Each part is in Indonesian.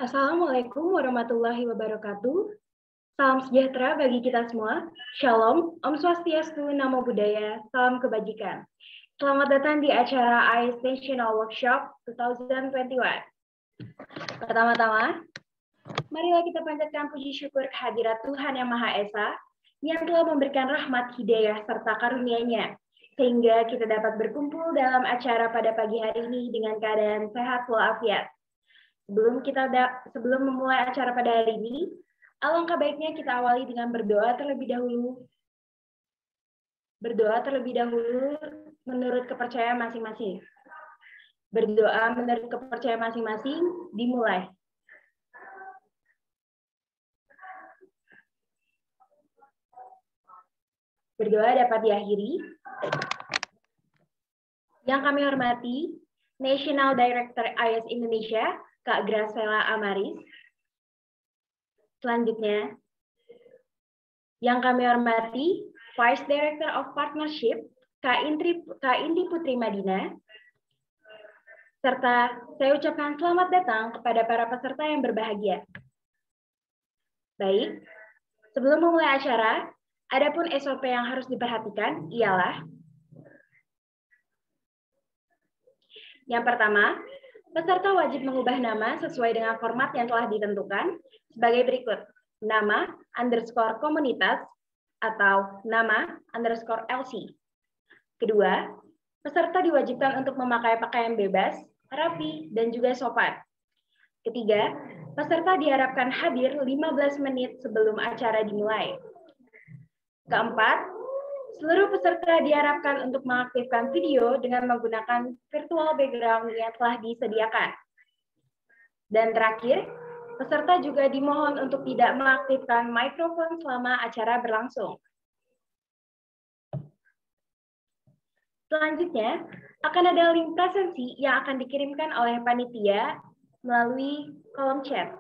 Assalamualaikum warahmatullahi wabarakatuh. Salam sejahtera bagi kita semua. Shalom, Om Swastiastu, Namo Buddhaya, salam kebajikan. Selamat datang di acara IELTS National Workshop 2021. Pertama-tama, marilah kita panjatkan puji syukur kehadirat Tuhan Yang Maha Esa yang telah memberikan rahmat, hidayah, serta karunia-Nya, sehingga kita dapat berkumpul dalam acara pada pagi hari ini dengan keadaan sehat walafiat. Sebelum memulai acara pada hari ini, alangkah baiknya kita awali dengan berdoa terlebih dahulu. Berdoa terlebih dahulu menurut kepercayaan masing-masing. Berdoa menurut kepercayaan masing-masing dimulai. Berdoa dapat diakhiri. Yang kami hormati, National Director IELTS Indonesia, Kak Graciela Amaris. Selanjutnya, yang kami hormati, Vice Director of Partnership, Kak Indri Putri Madina. Serta saya ucapkan selamat datang kepada para peserta yang berbahagia. Baik, sebelum memulai acara, adapun SOP yang harus diperhatikan ialah yang pertama, peserta wajib mengubah nama sesuai dengan format yang telah ditentukan sebagai berikut. Nama _ komunitas atau nama _ LC. Kedua, peserta diwajibkan untuk memakai pakaian bebas, rapi, dan juga sopan. Ketiga, peserta diharapkan hadir 15 menit sebelum acara dimulai. Keempat, seluruh peserta diharapkan untuk mengaktifkan video dengan menggunakan virtual background yang telah disediakan. Dan terakhir, peserta juga dimohon untuk tidak mengaktifkan mikrofon selama acara berlangsung. Selanjutnya, akan ada link presensi yang akan dikirimkan oleh panitia melalui kolom chat.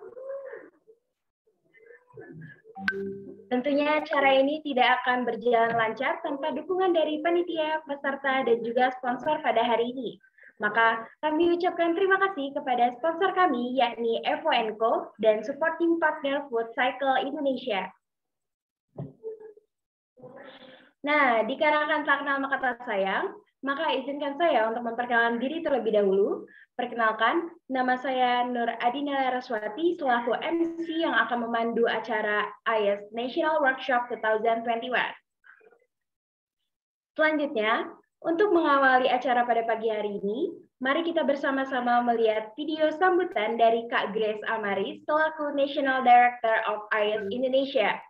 Tentunya cara ini tidak akan berjalan lancar tanpa dukungan dari panitia, peserta, dan juga sponsor pada hari ini. Maka kami ucapkan terima kasih kepada sponsor kami, yakni Evo & Co. dan supporting partner Food Cycle Indonesia. Nah, dikarenakan tak kenal maka tak sayang, maka izinkan saya untuk memperkenalkan diri terlebih dahulu. Perkenalkan, nama saya Nur Adina Laraswati selaku MC yang akan memandu acara IELTS National Workshop 2021. Selanjutnya, untuk mengawali acara pada pagi hari ini, mari kita bersama-sama melihat video sambutan dari Kak Grace Amaris selaku National Director of IELTS Indonesia.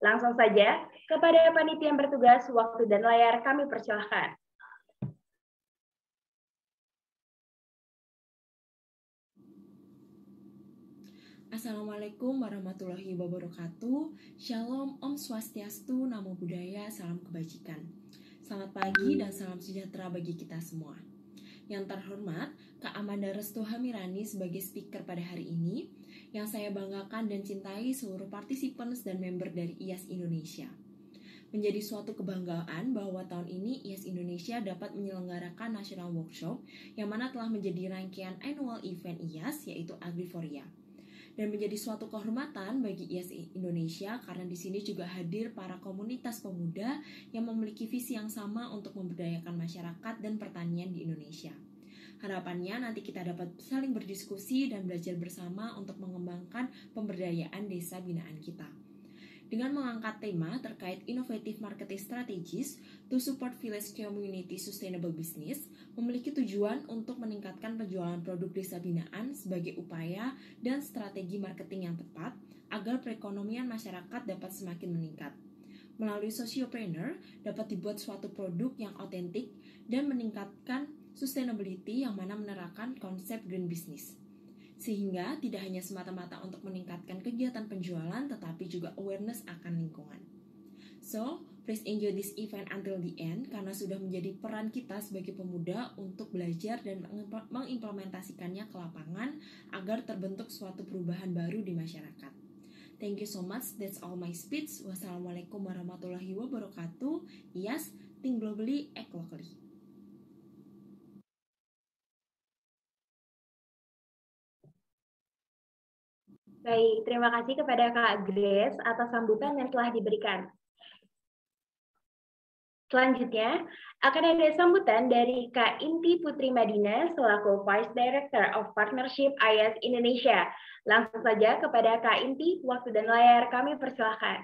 Langsung saja, kepada panitia yang bertugas, waktu dan layar kami persilahkan. Assalamualaikum warahmatullahi wabarakatuh. Shalom, Om Swastiastu, Namo Buddhaya, salam kebajikan. Selamat pagi dan salam sejahtera bagi kita semua. Yang terhormat, Kak Amanda Restu Hamirani sebagai speaker pada hari ini, yang saya banggakan dan cintai seluruh participants dan member dari IELTS Indonesia. Menjadi suatu kebanggaan bahwa tahun ini IELTS Indonesia dapat menyelenggarakan National Workshop yang mana telah menjadi rangkaian annual event IELTS yaitu Agriforia. Dan menjadi suatu kehormatan bagi IELTS Indonesia karena di sini juga hadir para komunitas pemuda yang memiliki visi yang sama untuk memberdayakan masyarakat dan pertanian di Indonesia. Harapannya nanti kita dapat saling berdiskusi dan belajar bersama untuk mengembangkan pemberdayaan desa binaan kita. Dengan mengangkat tema terkait Innovative Marketing Strategies to Support Village Community Sustainable Business, memiliki tujuan untuk meningkatkan penjualan produk desa binaan sebagai upaya dan strategi marketing yang tepat agar perekonomian masyarakat dapat semakin meningkat. Melalui Sociopreneur dapat dibuat suatu produk yang otentik dan meningkatkan sustainability yang mana menerapkan konsep green business. Sehingga tidak hanya semata-mata untuk meningkatkan kegiatan penjualan, tetapi juga awareness akan lingkungan. So, please enjoy this event until the end, karena sudah menjadi peran kita sebagai pemuda untuk belajar dan mengimplementasikannya ke lapangan agar terbentuk suatu perubahan baru di masyarakat. Thank you so much, that's all my speech. Wassalamualaikum warahmatullahi wabarakatuh. Yes, think globally, act locally. Baik, terima kasih kepada Kak Grace atas sambutan yang telah diberikan. Selanjutnya, akan ada sambutan dari Kak Inti Putri Madina selaku Vice Director of Partnership IAS Indonesia. Langsung saja kepada Kak Inti, waktu dan layar kami persilahkan.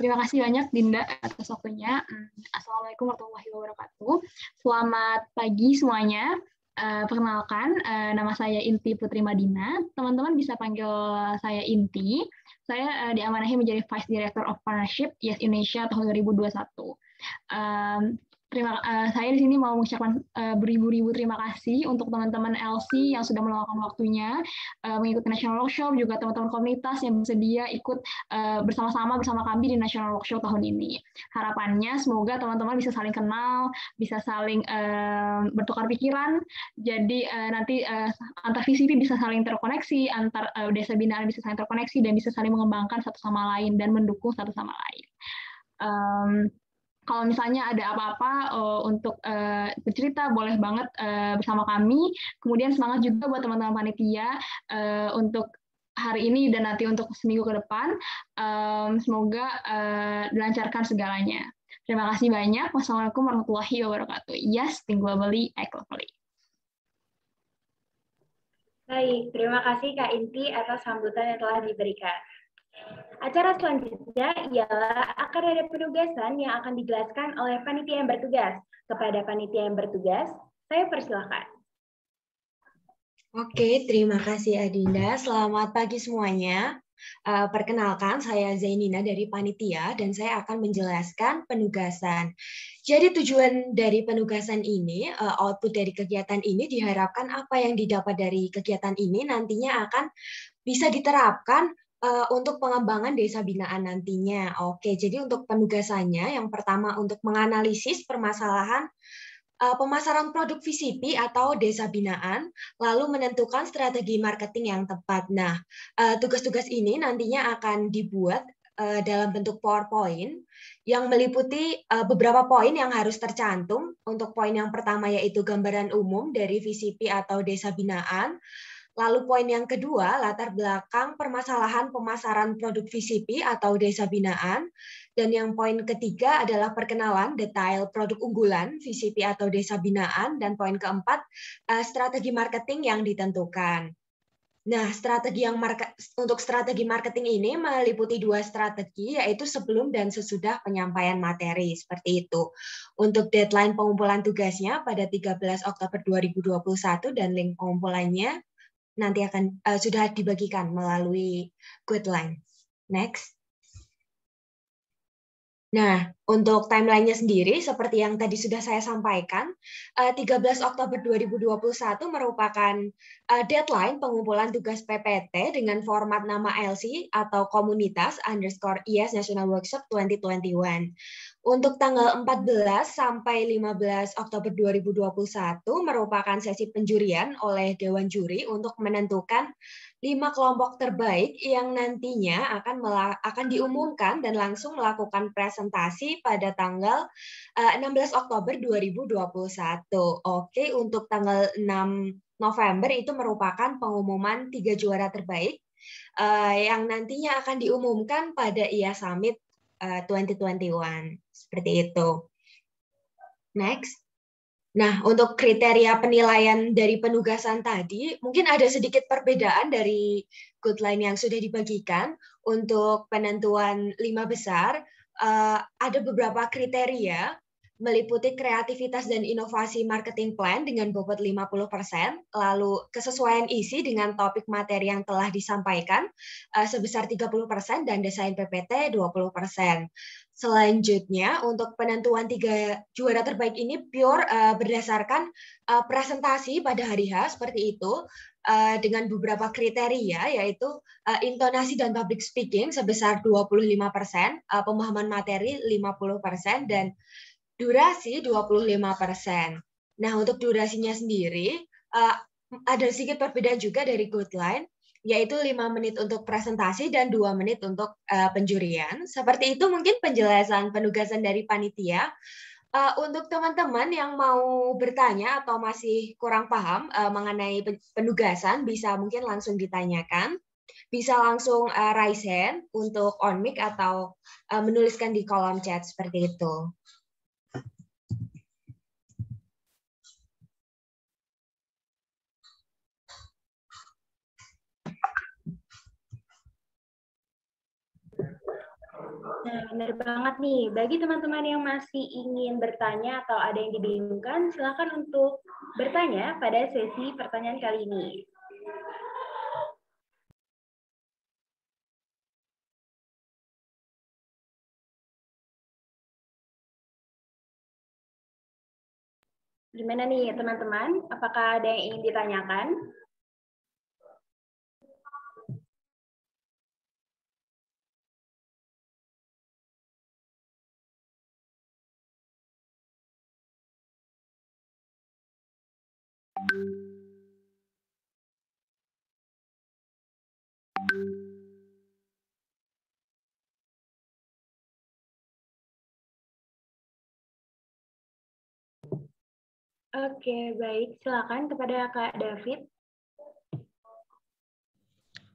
Terima kasih banyak Dinda atas waktunya. Assalamualaikum warahmatullahi wabarakatuh. Selamat pagi semuanya. Perkenalkan, nama saya Inti Putri Madina. Teman-teman bisa panggil saya Inti. Saya diamanahi menjadi Vice Director of Partnership IAS Indonesia tahun 2021. Saya di sini mau mengucapkan beribu-ribu terima kasih untuk teman-teman LC yang sudah meluangkan waktunya mengikuti National Workshop, juga teman-teman komunitas yang bersedia ikut bersama-sama bersama kami di National Workshop tahun ini. Harapannya semoga teman-teman bisa saling kenal, bisa saling bertukar pikiran, jadi nanti antar VCP bisa saling terkoneksi, antar desa binaan bisa saling terkoneksi, dan bisa saling mengembangkan satu sama lain dan mendukung satu sama lain. Kalau misalnya ada apa-apa untuk bercerita, boleh banget bersama kami. Kemudian semangat juga buat teman-teman panitia untuk hari ini dan nanti untuk seminggu ke depan. Semoga dilancarkan segalanya. Terima kasih banyak. Wassalamualaikum warahmatullahi wabarakatuh. Yes, think globally, act locally. Baik, terima kasih Kak Inti atas sambutan yang telah diberikan. Acara selanjutnya ialah akan ada penugasan yang akan dijelaskan oleh panitia yang bertugas. Kepada panitia yang bertugas, saya persilahkan. Oke, terima kasih Adinda. Selamat pagi semuanya. Perkenalkan, saya Zainina dari panitia dan saya akan menjelaskan penugasan. Jadi tujuan dari penugasan ini, output dari kegiatan ini diharapkan apa yang didapat dari kegiatan ini nantinya akan bisa diterapkan untuk pengembangan desa binaan nantinya. Oke, jadi untuk penugasannya yang pertama untuk menganalisis permasalahan pemasaran produk VCP atau desa binaan, lalu menentukan strategi marketing yang tepat. Nah, tugas-tugas ini nantinya akan dibuat dalam bentuk PowerPoint yang meliputi beberapa poin yang harus tercantum. Untuk poin yang pertama yaitu gambaran umum dari VCP atau desa binaan. Lalu poin yang kedua, latar belakang permasalahan pemasaran produk VCP atau desa binaan. Dan yang poin ketiga adalah perkenalan detail produk unggulan VCP atau desa binaan. Dan poin keempat, strategi marketing yang ditentukan. Nah, untuk strategi marketing ini meliputi dua strategi, yaitu sebelum dan sesudah penyampaian materi, seperti itu. Untuk deadline pengumpulan tugasnya pada 13 Oktober 2021 dan link pengumpulannya nanti akan sudah dibagikan melalui Guideline. Next. Nah, untuk timeline-nya sendiri, seperti yang tadi sudah saya sampaikan, 13 Oktober 2021 merupakan deadline pengumpulan tugas PPT dengan format nama LC atau komunitas _IAS National Workshop 2021. Untuk tanggal 14 sampai 15 Oktober 2021 merupakan sesi penjurian oleh Dewan Juri untuk menentukan 5 kelompok terbaik yang nantinya akan diumumkan dan langsung melakukan presentasi pada tanggal 16 Oktober 2021. Oke, untuk tanggal 6 November itu merupakan pengumuman 3 juara terbaik yang nantinya akan diumumkan pada IAS Summit 2021. Seperti itu. Next. Nah, untuk kriteria penilaian dari penugasan tadi, mungkin ada sedikit perbedaan dari guideline yang sudah dibagikan. Untuk penentuan 5 besar, ada beberapa kriteria, meliputi kreativitas dan inovasi marketing plan dengan bobot 50%, lalu kesesuaian isi dengan topik materi yang telah disampaikan sebesar 30%, dan desain PPT 20%. Selanjutnya, untuk penentuan 3 juara terbaik ini pure berdasarkan presentasi pada hari H, seperti itu, dengan beberapa kriteria, yaitu intonasi dan public speaking sebesar 25%, pemahaman materi 50%, dan durasi 25%. Nah, untuk durasinya sendiri, ada sedikit perbedaan juga dari guideline, yaitu 5 menit untuk presentasi dan 2 menit untuk penjurian. Seperti itu mungkin penjelasan penugasan dari panitia. Untuk teman-teman yang mau bertanya atau masih kurang paham mengenai penugasan, bisa mungkin langsung ditanyakan. Bisa langsung raise hand untuk on mic atau menuliskan di kolom chat seperti itu. Nah, benar banget nih. Bagi teman-teman yang masih ingin bertanya atau ada yang dibingungkan, silakan untuk bertanya pada sesi pertanyaan kali ini. Gimana nih teman-teman? Apakah ada yang ingin ditanyakan? Oke, baik. Silakan kepada Kak David.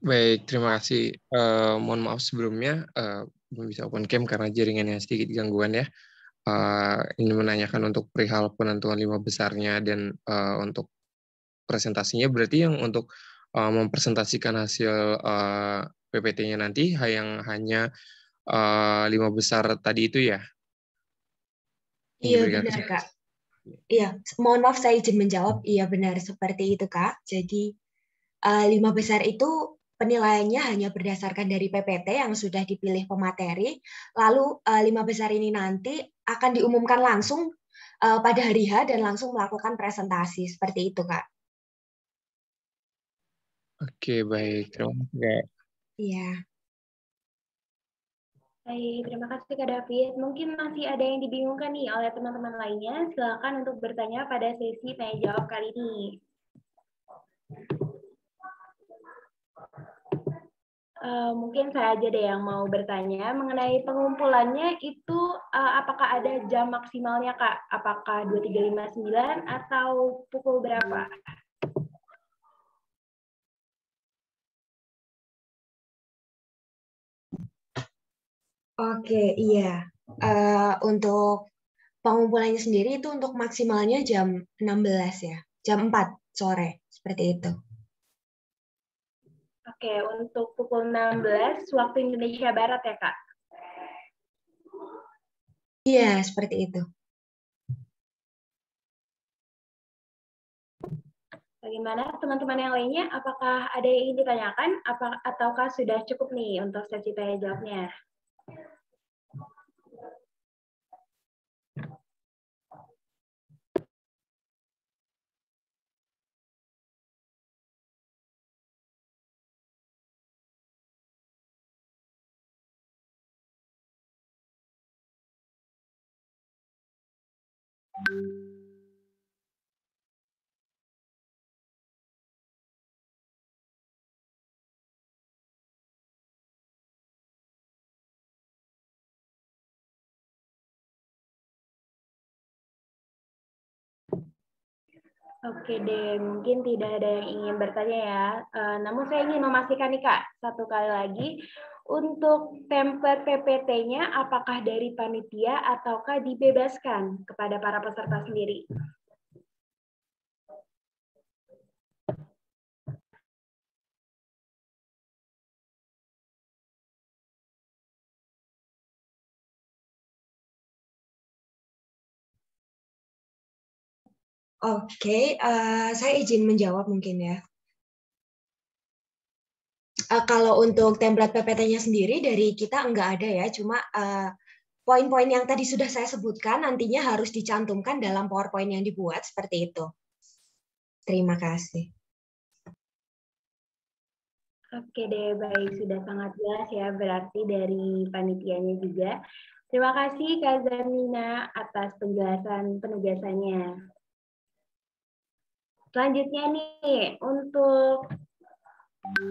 Baik, terima kasih. Mohon maaf sebelumnya belum bisa open cam karena jaringannya sedikit gangguan ya. Ini menanyakan untuk perihal penentuan 5 besarnya dan untuk presentasinya berarti yang untuk mempresentasikan hasil PPT-nya nanti yang hanya 5 besar tadi itu ya? Iya benar Kak. Iya, mohon maaf saya izin menjawab. Iya benar seperti itu Kak. Jadi 5 besar itu penilaiannya hanya berdasarkan dari PPT yang sudah dipilih pemateri. Lalu 5 besar ini nanti akan diumumkan langsung pada hari H dan langsung melakukan presentasi seperti itu Kak. Oke, baik. Terima kasih Kak. Iya. Baik, terima kasih Kak David. Mungkin masih ada yang dibingungkan nih oleh teman-teman lainnya. Silakan untuk bertanya pada sesi tanya jawab kali ini. Mungkin saya aja deh yang mau bertanya mengenai pengumpulannya itu apakah ada jam maksimalnya Kak? Apakah 23.59 atau pukul berapa? Oke, iya. Untuk pengumpulannya sendiri itu untuk maksimalnya jam 16 ya. Jam 4 sore, seperti itu. Oke, untuk pukul 16 waktu Indonesia Barat ya Kak? Iya, seperti itu. Bagaimana teman-teman yang lainnya? Apakah ada yang ingin ditanyakan? Ataukah sudah cukup nih untuk sesi tanya jawabnya? Oke deh, mungkin tidak ada yang ingin bertanya ya. Namun saya ingin memastikan nih Kak, satu kali lagi, untuk template PPT-nya apakah dari panitia ataukah dibebaskan kepada para peserta sendiri? Oke, saya izin menjawab mungkin ya. Kalau untuk template PPT-nya sendiri dari kita enggak ada ya, cuma poin-poin yang tadi sudah saya sebutkan nantinya harus dicantumkan dalam PowerPoint yang dibuat seperti itu. Terima kasih. Oke deh, baik. Sudah sangat jelas ya, berarti dari panitianya juga. Terima kasih Kak Zanina atas penjelasan penugasannya. Selanjutnya nih, untuk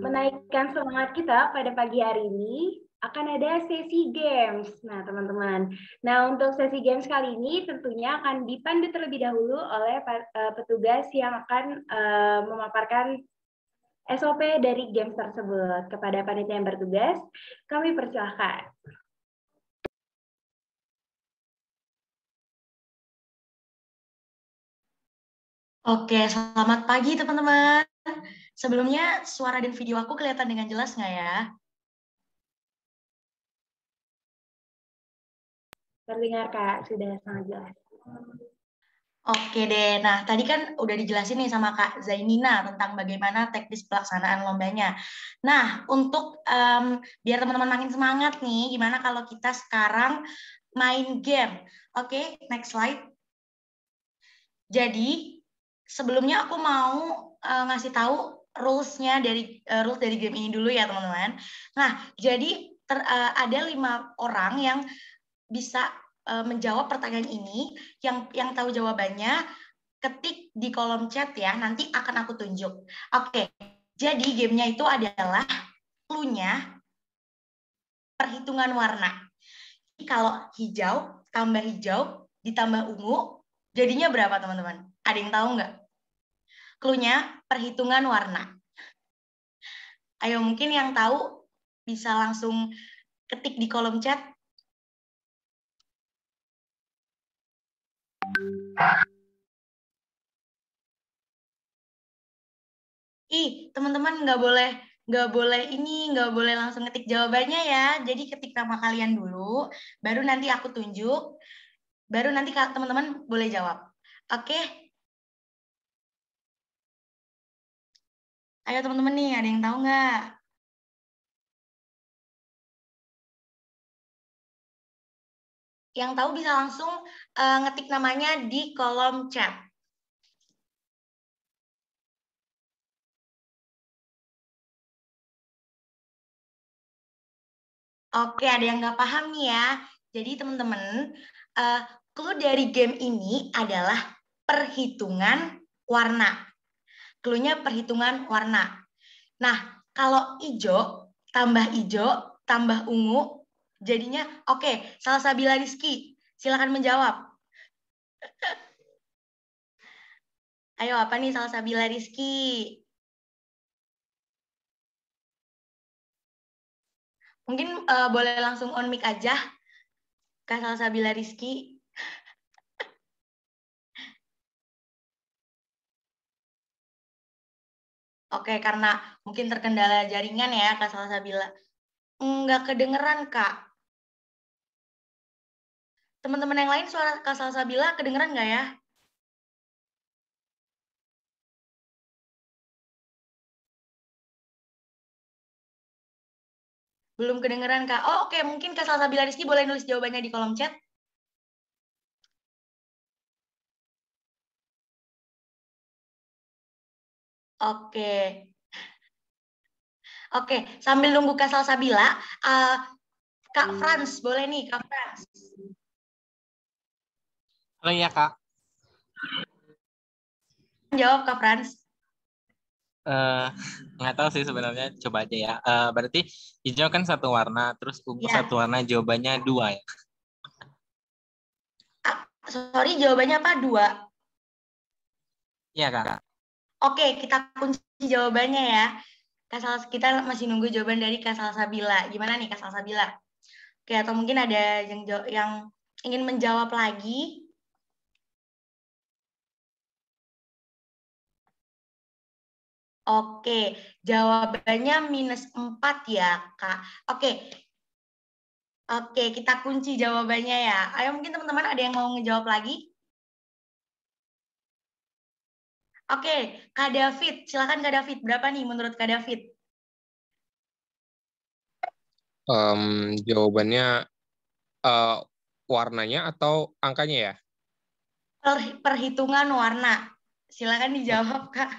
menaikkan semangat kita pada pagi hari ini, akan ada sesi games. Nah, teman-teman. Nah, untuk sesi games kali ini tentunya akan dipandu terlebih dahulu oleh petugas yang akan memaparkan SOP dari games tersebut. Kepada panitia yang bertugas, kami persilahkan. Oke, selamat pagi teman-teman. Sebelumnya suara dan video aku kelihatan dengan jelas nggak ya? Terdengar Kak, sudah sangat jelas. Oke deh, nah tadi kan udah dijelasin nih sama Kak Zainina tentang bagaimana teknis pelaksanaan lombanya. Nah, untuk biar teman-teman makin semangat nih, gimana kalau kita sekarang main game? Oke, next slide. Jadi, sebelumnya aku mau ngasih tahu rules-nya rules dari game ini dulu ya teman-teman. Nah, jadi ada 5 orang yang bisa menjawab pertanyaan ini, yang tahu jawabannya ketik di kolom chat ya, nanti akan aku tunjuk. Oke, jadi gamenya itu adalah clue-nya perhitungan warna. Kalau hijau tambah hijau ditambah ungu, jadinya berapa teman-teman? Ada yang tahu nggak? Clue-nya perhitungan warna. Ayo, mungkin yang tahu bisa langsung ketik di kolom chat. Teman-teman nggak boleh langsung ngetik jawabannya ya. Jadi ketik nama kalian dulu, baru nanti aku tunjuk, baru nanti teman-teman boleh jawab. Oke? Ayo teman-teman nih, ada yang tahu nggak? Yang tahu bisa langsung ngetik namanya di kolom chat. Oke, ada yang nggak paham nih ya. Jadi teman-teman, clue dari game ini adalah perhitungan warna. Clue-nya perhitungan warna. Nah, kalau hijau, tambah ungu, jadinya oke. Salsabila Rizky, silakan menjawab. Ayo, apa nih Salsabila Rizky? Mungkin boleh langsung on mic aja, Kak Salsabila Rizky. Oke, karena mungkin terkendala jaringan ya, Kak Salsabila. Nggak kedengeran, Kak. Teman-teman yang lain suara Kak Salsabila kedengeran nggak ya? Belum kedengeran, Kak. Oh, oke. Mungkin Kak Salsabila Rizky boleh nulis jawabannya di kolom chat. Oke. Oke, sambil nunggu Kak Salsabila, Kak Frans, boleh nih, Kak Frans. Halo ya, Kak. Jawab, Kak Frans. Nggak tahu sih sebenarnya, coba aja ya. Berarti hijau kan satu warna, terus ungu Ya. satu warna, jawabannya 2 ya? Sorry, jawabannya apa? 2? Iya, Kak. Oke, kita kunci jawabannya ya. Kita masih nunggu jawaban dari Kak Salsabila. Gimana nih Kak Salsabila? Oke, atau mungkin ada yang ingin menjawab lagi? Oke, jawabannya -4 ya, Kak. Oke, kita kunci jawabannya ya. Ayo, mungkin teman-teman ada yang mau ngejawab lagi? Oke, Kak David. Silakan Kak David. Berapa nih menurut Kak David? Jawabannya warnanya atau angkanya ya? Perhitungan warna. Silakan dijawab, Kak.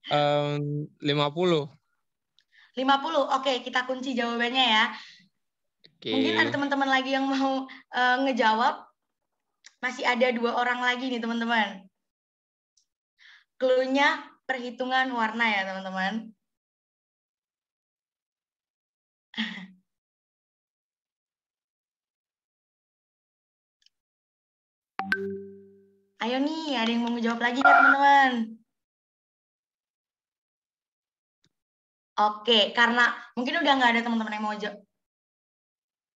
50. 50. Oke, kita kunci jawabannya ya. Oke. Mungkin ada teman-teman lagi yang mau ngejawab. Masih ada 2 orang lagi nih, teman-teman. Clue-nya perhitungan warna ya, teman-teman. Ayo nih, ada yang mau menjawab lagi nggak teman-teman? Oke, karena mungkin udah nggak ada teman-teman yang mau jawab.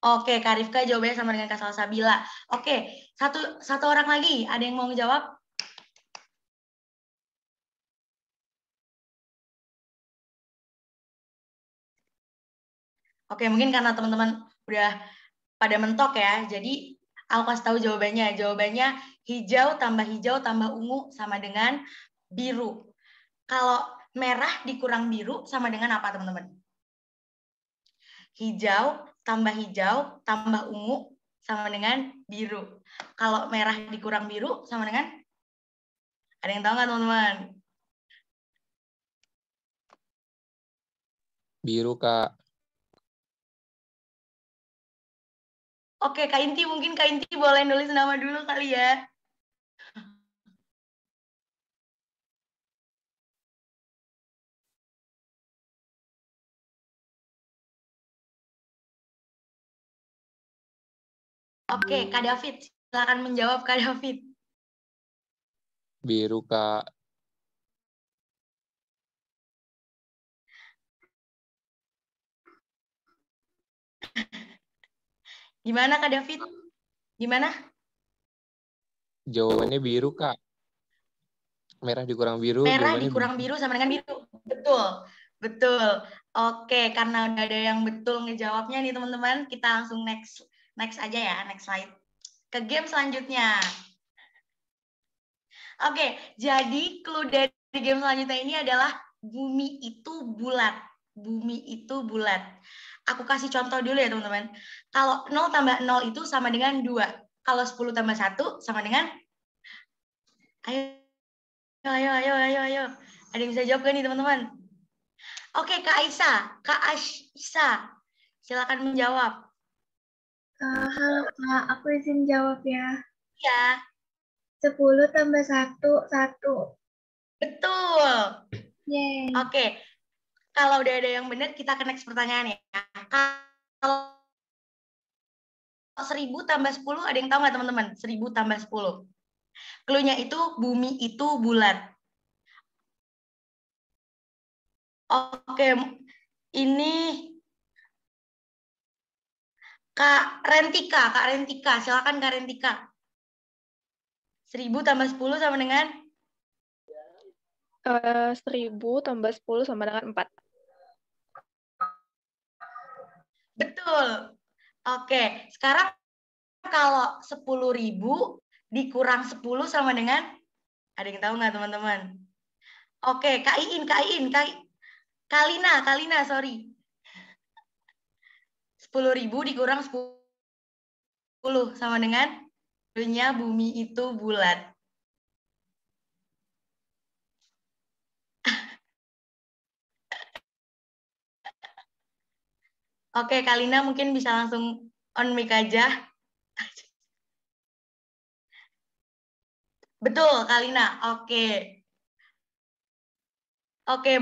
Oke, Kak Rifka jawabnya sama dengan Kak Salsabila. Oke, satu orang lagi, ada yang mau menjawab? Oke, mungkin karena teman-teman udah pada mentok ya, jadi aku kasih tahu jawabannya. Jawabannya hijau tambah ungu sama dengan biru. Kalau merah dikurang biru sama dengan apa, teman-teman? Hijau tambah ungu sama dengan biru. Kalau merah dikurang biru sama dengan, ada yang tahu nggak, teman-teman? Biru, Kak. Oke, Kak Inti, mungkin Kak Inti boleh nulis nama dulu kali ya. Oke, Kak David, silakan menjawab, Kak David. Biru, Kak. Gimana, Kak David? Gimana? Jawabannya biru, Kak. Merah dikurang biru, Merah jawabannya dikurang biru sama dengan biru. Betul, betul. Oke, karena udah ada yang betul ngejawabnya nih teman-teman, kita langsung next aja ya, next slide. Ke game selanjutnya. Oke, jadi clue dari game selanjutnya ini adalah bumi itu bulat. Bumi itu bulat. Aku kasih contoh dulu ya teman-teman. Kalau 0 tambah 0 itu sama dengan 2. Kalau 10 tambah 1 sama dengan, ayo. Ada yang bisa jawab gak nih teman-teman? Oke, Kak Aisyah. Silakan menjawab. Halo Kak, aku izin jawab ya. Ya. 10 tambah 1, 1. Betul. Yeay. Oke, kalau udah ada yang benar, kita ke next pertanyaan ya. Kalau 1000 tambah 10, ada yang tahu nggak teman-teman? 1000 tambah 10. Clue-nya itu bumi itu bulat. Oke, ini Kak Rentika. Silakan Kak Rentika. 1000 tambah 10 sama dengan? 1000 tambah 10 sama dengan 4. Betul. Oke, sekarang kalau 10.000 dikurang 10 sama dengan? Ada yang tahu nggak teman-teman? Oke, Kak Iin. Kalina, sorry. 10.000 dikurang 10 sama dengan? Dunia bumi itu bulat. Oke, Kalina mungkin bisa langsung on mic aja. Betul, Kalina. Oke,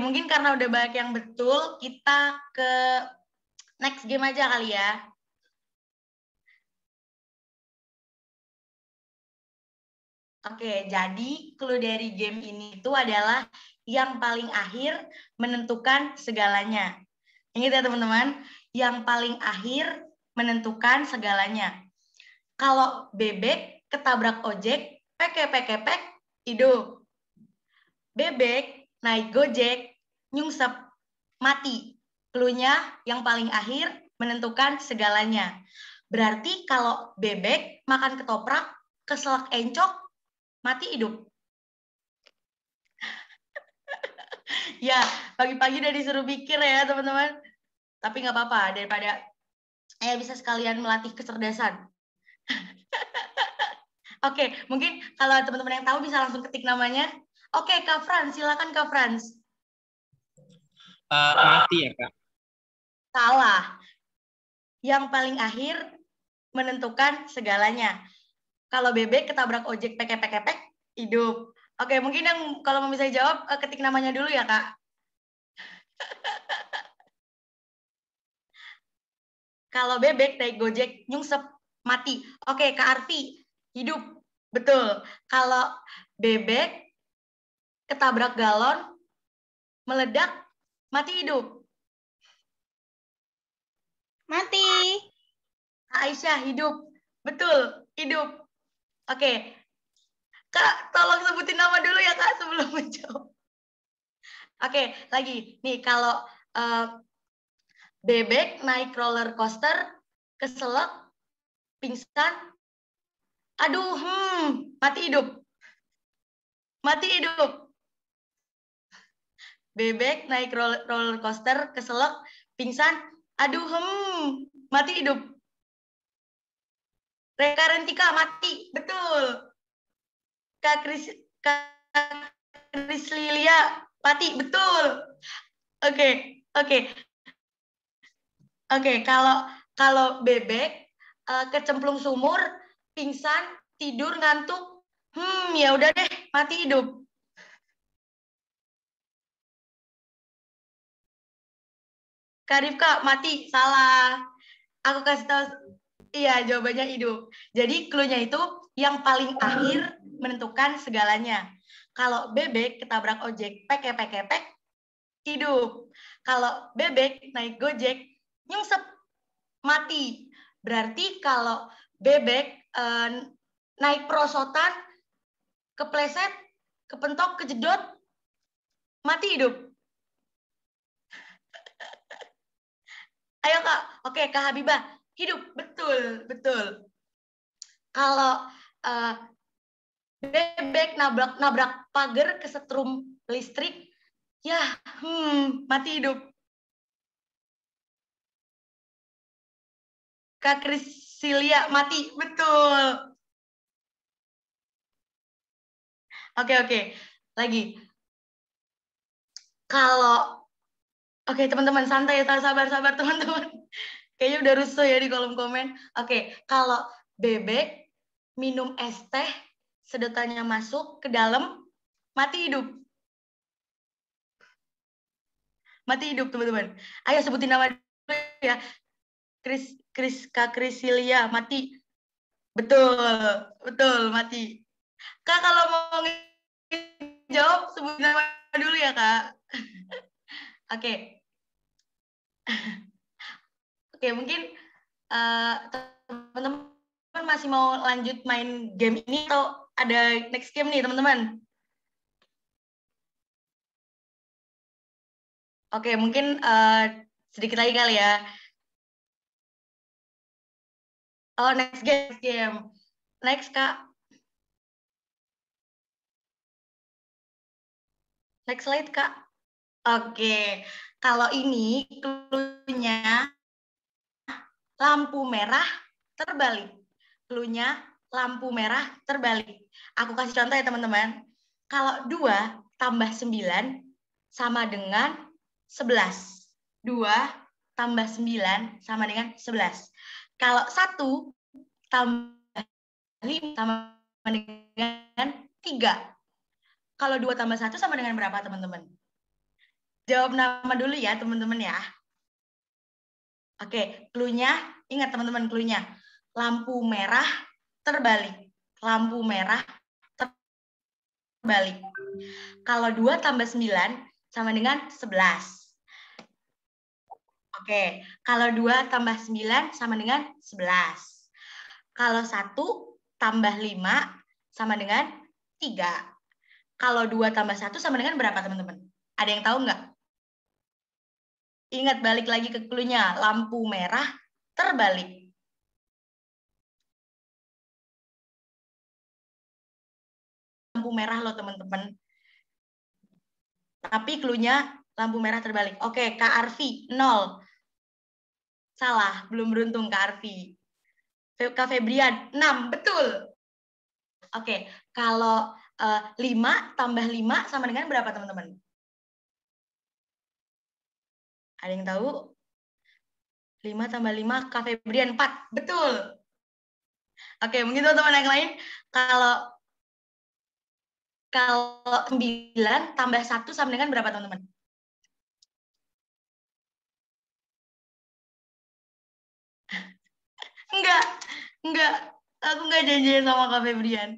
mungkin karena udah banyak yang betul, kita ke next game aja kali ya. Oke, jadi clue dari game ini itu adalah yang paling akhir menentukan segalanya. Ingat ya teman-teman, yang paling akhir menentukan segalanya. Kalau bebek ketabrak ojek, pek, hidup. Bebek naik gojek, nyungsep, mati. Clue-nya yang paling akhir menentukan segalanya. Berarti kalau bebek makan ketoprak, keselak encok, mati hidup. Ya, pagi-pagi udah disuruh pikir ya teman-teman. Tapi nggak apa-apa, daripada bisa sekalian melatih kecerdasan. Oke, mungkin kalau teman-teman yang tahu bisa langsung ketik namanya. Oke, Kak Frans, silakan Kak Frans. Mati ya, Kak? Salah. Yang paling akhir menentukan segalanya. Kalau bebek ketabrak ojek pek, hidup. Oke, mungkin yang kalau mau bisa jawab, ketik namanya dulu ya, Kak. Kalau bebek naik gojek, nyungsep, mati. Oke, Kak Arfi, hidup. Betul. Kalau bebek ketabrak galon, meledak, mati hidup. Mati. Aisyah, hidup. Betul, hidup. Oke. Kak, tolong sebutin nama dulu ya, Kak, sebelum menjawab. Oke, lagi. Nih, kalau bebek naik roller coaster, keselak, pingsan, aduh, mati hidup. Mati hidup. Bebek naik roller coaster, keselak, pingsan, aduh, mati hidup. Reka Rentika, mati. Betul. Kak Kris Lilia, mati. Betul. Oke. Kalau bebek kecemplung sumur, pingsan, tidur, ngantuk, ya udah deh, mati hidup. Kak Rifka, mati, salah. Aku kasih tahu, iya jawabannya hidup. Jadi clue-nya itu yang paling akhir menentukan segalanya. Kalau bebek ketabrak ojek, pek, hidup. Kalau bebek naik gojek, nyungsep, mati. Berarti kalau bebek naik perosotan, kepleset, kepentok, kejedot, mati hidup. Ayo Kak, oke Kak Habibah, hidup, betul. Kalau bebek nabrak pagar kesetrum listrik, ya, mati hidup. Kak Krisilia, mati, betul. Oke. Lagi. Kalau oke, teman-teman santai, sabar teman-teman. Kayaknya udah rusuh ya di kolom komen. Oke, kalau bebek minum es teh, sedotannya masuk ke dalam, mati hidup. Mati hidup, teman-teman. Ayo sebutin nama dulu ya. Kak Krisilia, mati. Betul, mati. Kak, kalau mau jawab, sebutin nama dulu ya, Kak. Oke. Oke, mungkin teman-teman masih mau lanjut main game ini atau ada next game nih, teman-teman? Oke, mungkin sedikit lagi kali ya. Oh, next game. Next, Kak. Next slide, Kak. Oke, kalau ini clue-nya lampu merah terbalik. Clue-nya lampu merah terbalik. Aku kasih contoh ya, teman-teman. Kalau 2 tambah 9 sama dengan 11. 2 tambah 9 sama dengan 11. Kalau 1 tambah 5 sama dengan 3. Kalau 2 tambah 1 sama dengan berapa, teman-teman? Jawab nama dulu ya, teman-teman ya. Oke, clue-nya, ingat teman-teman clue-nya. Lampu merah terbalik. Lampu merah terbalik. Kalau 2 tambah 9 sama dengan 11. Oke, kalau 2 tambah 9 sama dengan 11. Kalau 1 tambah 5 sama dengan 3. Kalau 2 tambah 1 sama dengan berapa, teman-teman? Ada yang tahu nggak? Ingat, balik lagi ke clue-nya. Lampu merah terbalik. Lampu merah loh, teman-teman. Tapi clue-nya lampu merah terbalik. Oke, Kak Arfi, 0. Salah, belum beruntung Kak Arfi. Kak Febrian, 6. Betul. Oke, kalau 5 tambah 5 sama dengan berapa, teman-teman? Ada yang tahu? 5 tambah 5, Kak Febrian, 4. Betul. Oke, mungkin teman-teman yang lain, kalau 9 tambah 1 sama dengan berapa, teman-teman? Enggak. Aku enggak janjian sama Kak Febrian.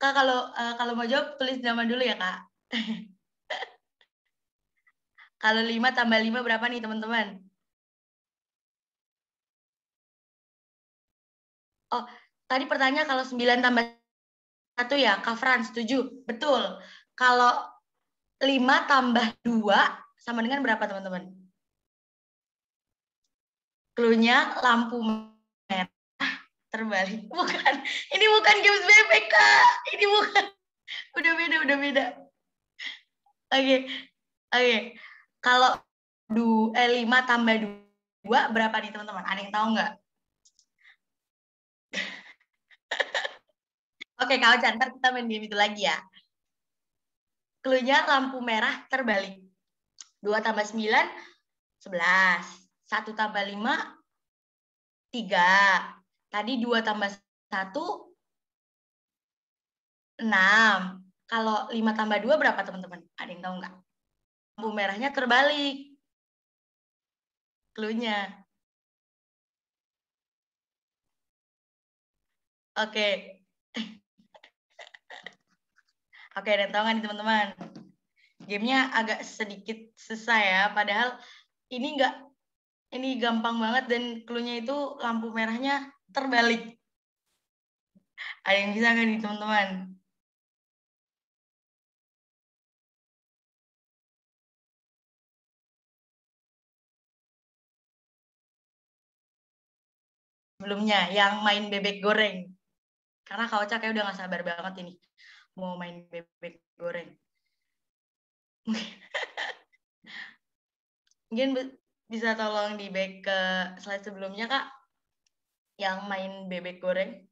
Kak, kalau mau jawab tulis nama dulu ya, Kak. Kalau 5 tambah 5 berapa nih, teman-teman? Oh, tadi pertanyaan kalau 9 tambah 1 ya, Kak Fran, setuju? Betul. Kalau 5 tambah 2 sama dengan berapa, teman-teman? Cluenya lampu merah terbalik. Bukan. Ini bukan games bebek, Kak. Ini bukan. Udah beda. Oke. Kalau 5 tambah 2 berapa nih, teman-teman? Ada yang tahu nggak? Oke, Kak Ocan, ntar kita main game itu lagi ya. Cluenya lampu merah terbalik. 2 tambah 9, 11. 1 tambah 5, 3. Tadi 2 tambah 1, 6. Kalau 5 tambah 2 berapa, teman-teman? Ada yang tahu nggak? Lampu merahnya terbalik. Cluenya. Oke. Oke, dan tahu nggak nih, teman-teman? Gamenya agak sedikit susah ya, padahal ini gampang banget dan cluenya itu lampu merahnya terbalik. Ada yang bisa nggak nih, teman-teman? Sebelumnya, yang main bebek goreng. Karena Kak Oca kayak udah gak sabar banget ini. Mau main bebek goreng. Mungkin bisa tolong di back ke slide sebelumnya, Kak. Yang main bebek goreng.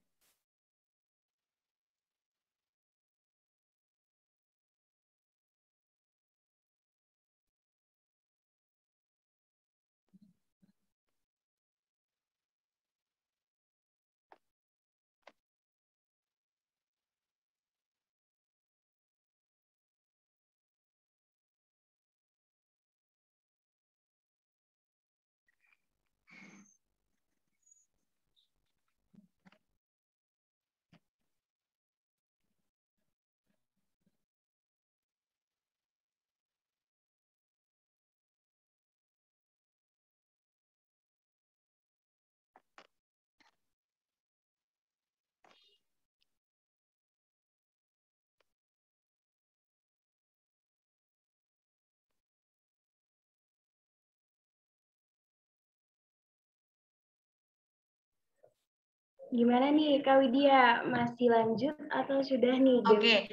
Gimana nih Kak Widya, masih lanjut atau sudah nih? Oke.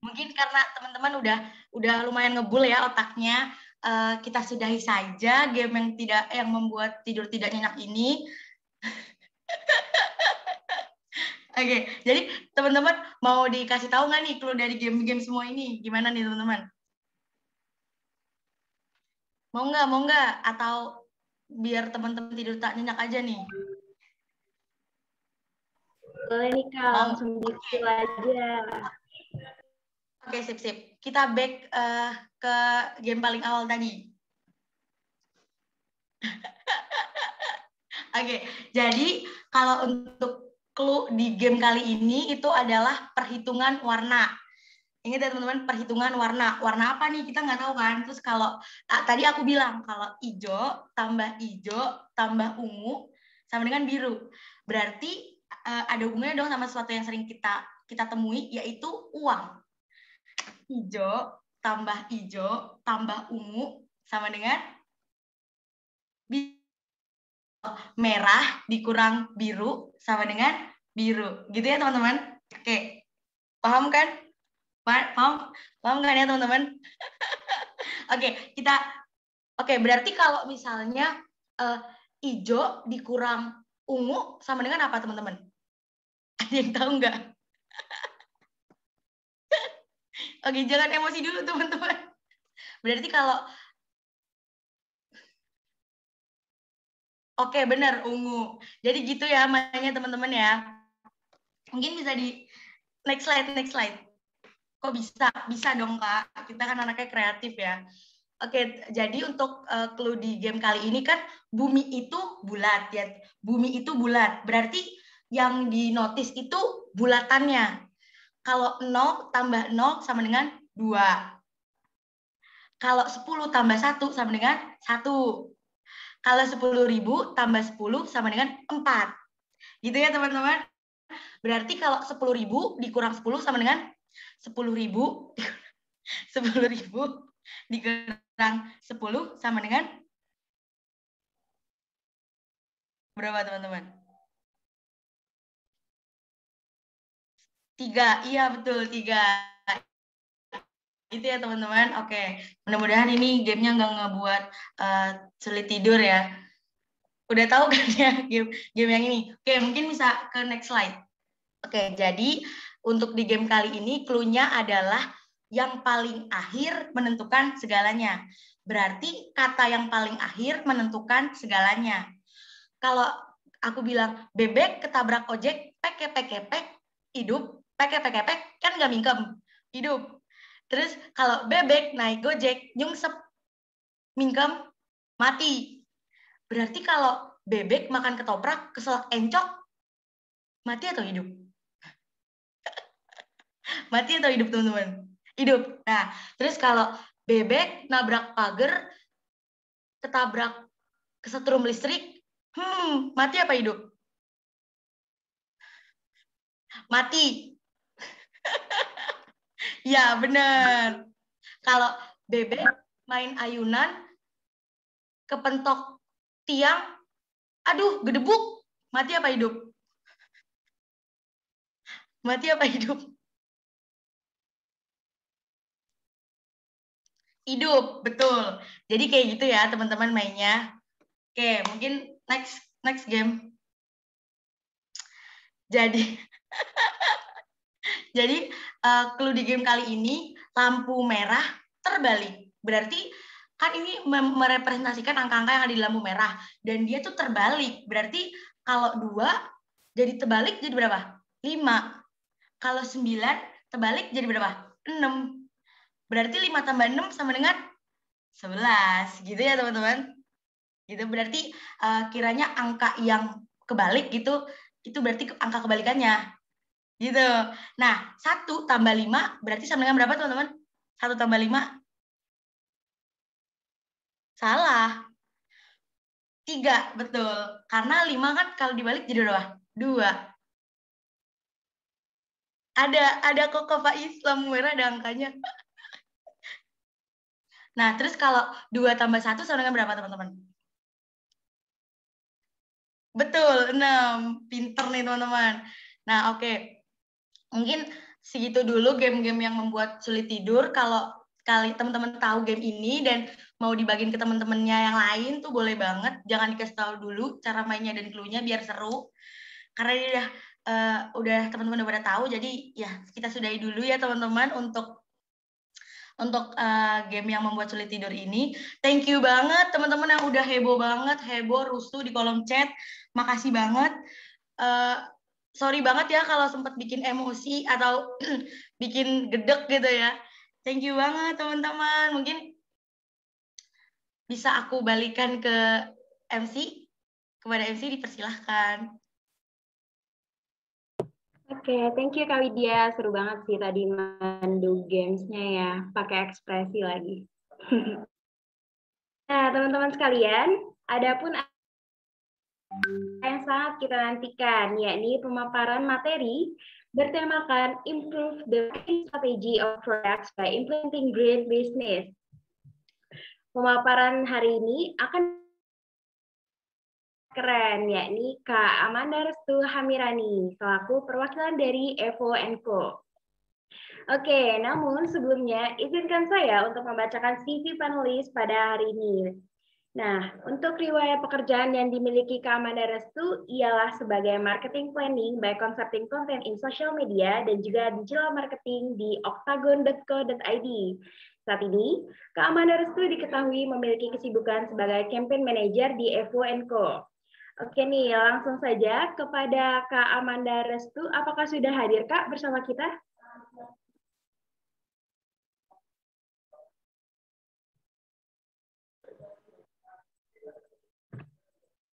Mungkin karena teman-teman udah lumayan ngebul ya otaknya, kita sudahi saja game yang membuat tidur tidak nyenyak ini. Oke, jadi teman-teman mau dikasih tahu nggak nih clue dari game-game semua ini? Gimana nih, teman-teman? Mau nggak? Atau biar teman-teman tidur tak nyenyak aja nih? Boleh nih Kak, langsung di-spill aja. Oke, sip. Kita back ke game paling awal tadi. Oke, jadi kalau untuk clue di game kali ini itu adalah perhitungan warna. Ingat ya teman-teman, perhitungan warna. Warna apa nih? Kita nggak tahu kan. Terus kalau tadi aku bilang kalau hijau tambah ungu sama dengan biru. Berarti ada hubungannya dong sama sesuatu yang sering kita temui, yaitu uang. Hijau tambah ungu sama dengan biru. Merah dikurang biru sama dengan biru. Gitu ya teman-teman? Oke. Paham kan? Paham kan ya teman-teman? Oke, berarti kalau misalnya hijau dikurang ungu sama dengan apa teman-teman? Ada yang tahu nggak? Oke, jangan emosi dulu teman-teman. Berarti kalau oke, benar, ungu. Jadi gitu ya mainnya teman-teman ya. Mungkin bisa di next slide. Kok bisa? Bisa dong, Kak. Kita kan anaknya kreatif ya. Oke, jadi untuk clue di game kali ini kan bumi itu bulat ya. Bumi itu bulat. Berarti yang di notice itu bulatannya. Kalau 0 tambah 0 sama dengan 2. Kalau 10 tambah 1 sama dengan 1. Kalau 10.000 tambah 10 sama dengan 4. Gitu ya teman-teman. Berarti kalau 10.000 dikurang 10 sama dengan 10.000 10.000 dikurang 10 sama dengan berapa teman-teman? 3. Iya betul, 3. Itu ya teman-teman. Oke, mudah-mudahan ini gamenya nggak ngebuat sulit tidur ya. Udah tahu kan ya game yang ini? Oke, mungkin bisa ke next slide. Oke, jadi untuk di game kali ini clue-nya adalah yang paling akhir menentukan segalanya. Berarti kata yang paling akhir menentukan segalanya. Kalau aku bilang bebek ketabrak ojek, pek, hidup, pek, kan nggak mingkem, hidup. Terus kalau bebek naik gojek, nyungsep, mingkem, mati. Berarti kalau bebek makan ketoprak, keselak encok, mati atau hidup? Mati atau hidup teman-teman? Hidup. Nah, terus kalau bebek nabrak pagar, ketabrak kesetrum listrik, mati apa hidup? Mati. Ya, benar. Kalau bebek main ayunan, kepentok tiang, aduh, gedebuk, mati apa hidup? Mati apa hidup? Hidup, betul. Jadi kayak gitu ya teman-teman mainnya. Oke, mungkin next game. Jadi jadi clue di game kali ini lampu merah terbalik. Berarti kan ini merepresentasikan angka-angka yang ada di lampu merah dan dia tuh terbalik. Berarti kalau 2 jadi terbalik jadi berapa? 5. Kalau 9 terbalik jadi berapa? 6. Berarti 5 tambah 6 sama dengan 11. Gitu ya teman-teman. Gitu berarti kiranya angka yang kebalik gitu, itu berarti angka kebalikannya. Gitu. Nah, 1 tambah 5 berarti sama dengan berapa teman-teman? 1 tambah 5? Salah. 3, betul. Karena 5 kan kalau dibalik jadi berapa? 2. Ada kok Pak Islam merah ada angkanya. Nah, terus kalau 2 tambah 1 sama dengan berapa teman-teman? Betul, 6. Pinter nih teman-teman. Nah, oke. Mungkin segitu dulu game-game yang membuat sulit tidur. Kalau teman-teman tahu game ini dan mau dibagiin ke teman-temannya yang lain tuh boleh banget. Jangan dikasih tahu dulu cara mainnya dan clue-nya biar seru. Karena ini udah teman-teman udah pada tahu. Jadi ya kita sudahi dulu ya teman-teman untuk game yang membuat sulit tidur ini. Thank you banget teman-teman yang udah heboh banget, heboh rusuh di kolom chat. Makasih banget. Sorry banget ya kalau sempat bikin emosi atau bikin gedek gitu ya. Thank you banget teman-teman. Mungkin bisa aku balikan ke MC. Kepada MC dipersilahkan. Oke, thank you Kak Widya. Seru banget sih tadi mandu gamesnya ya. Pakai ekspresi lagi. Nah, teman-teman sekalian, ada pun yang sangat kita nantikan, yakni pemaparan materi bertemakan Improve the Strategy of Products by Implementing Green Business. Pemaparan hari ini akan keren, yakni Kak Amanda Restu Hamirani, selaku perwakilan dari Evo & Co. Oke, namun sebelumnya izinkan saya untuk membacakan CV panelis pada hari ini. Nah, untuk riwayat pekerjaan yang dimiliki Kak Amanda Restu ialah sebagai marketing planning by concepting content in social media dan juga digital marketing di octagon.co.id. Saat ini, Kak Amanda Restu diketahui memiliki kesibukan sebagai campaign manager di Evo & Co. Oke nih, langsung saja kepada Kak Amanda Restu. Apakah sudah hadir Kak bersama kita?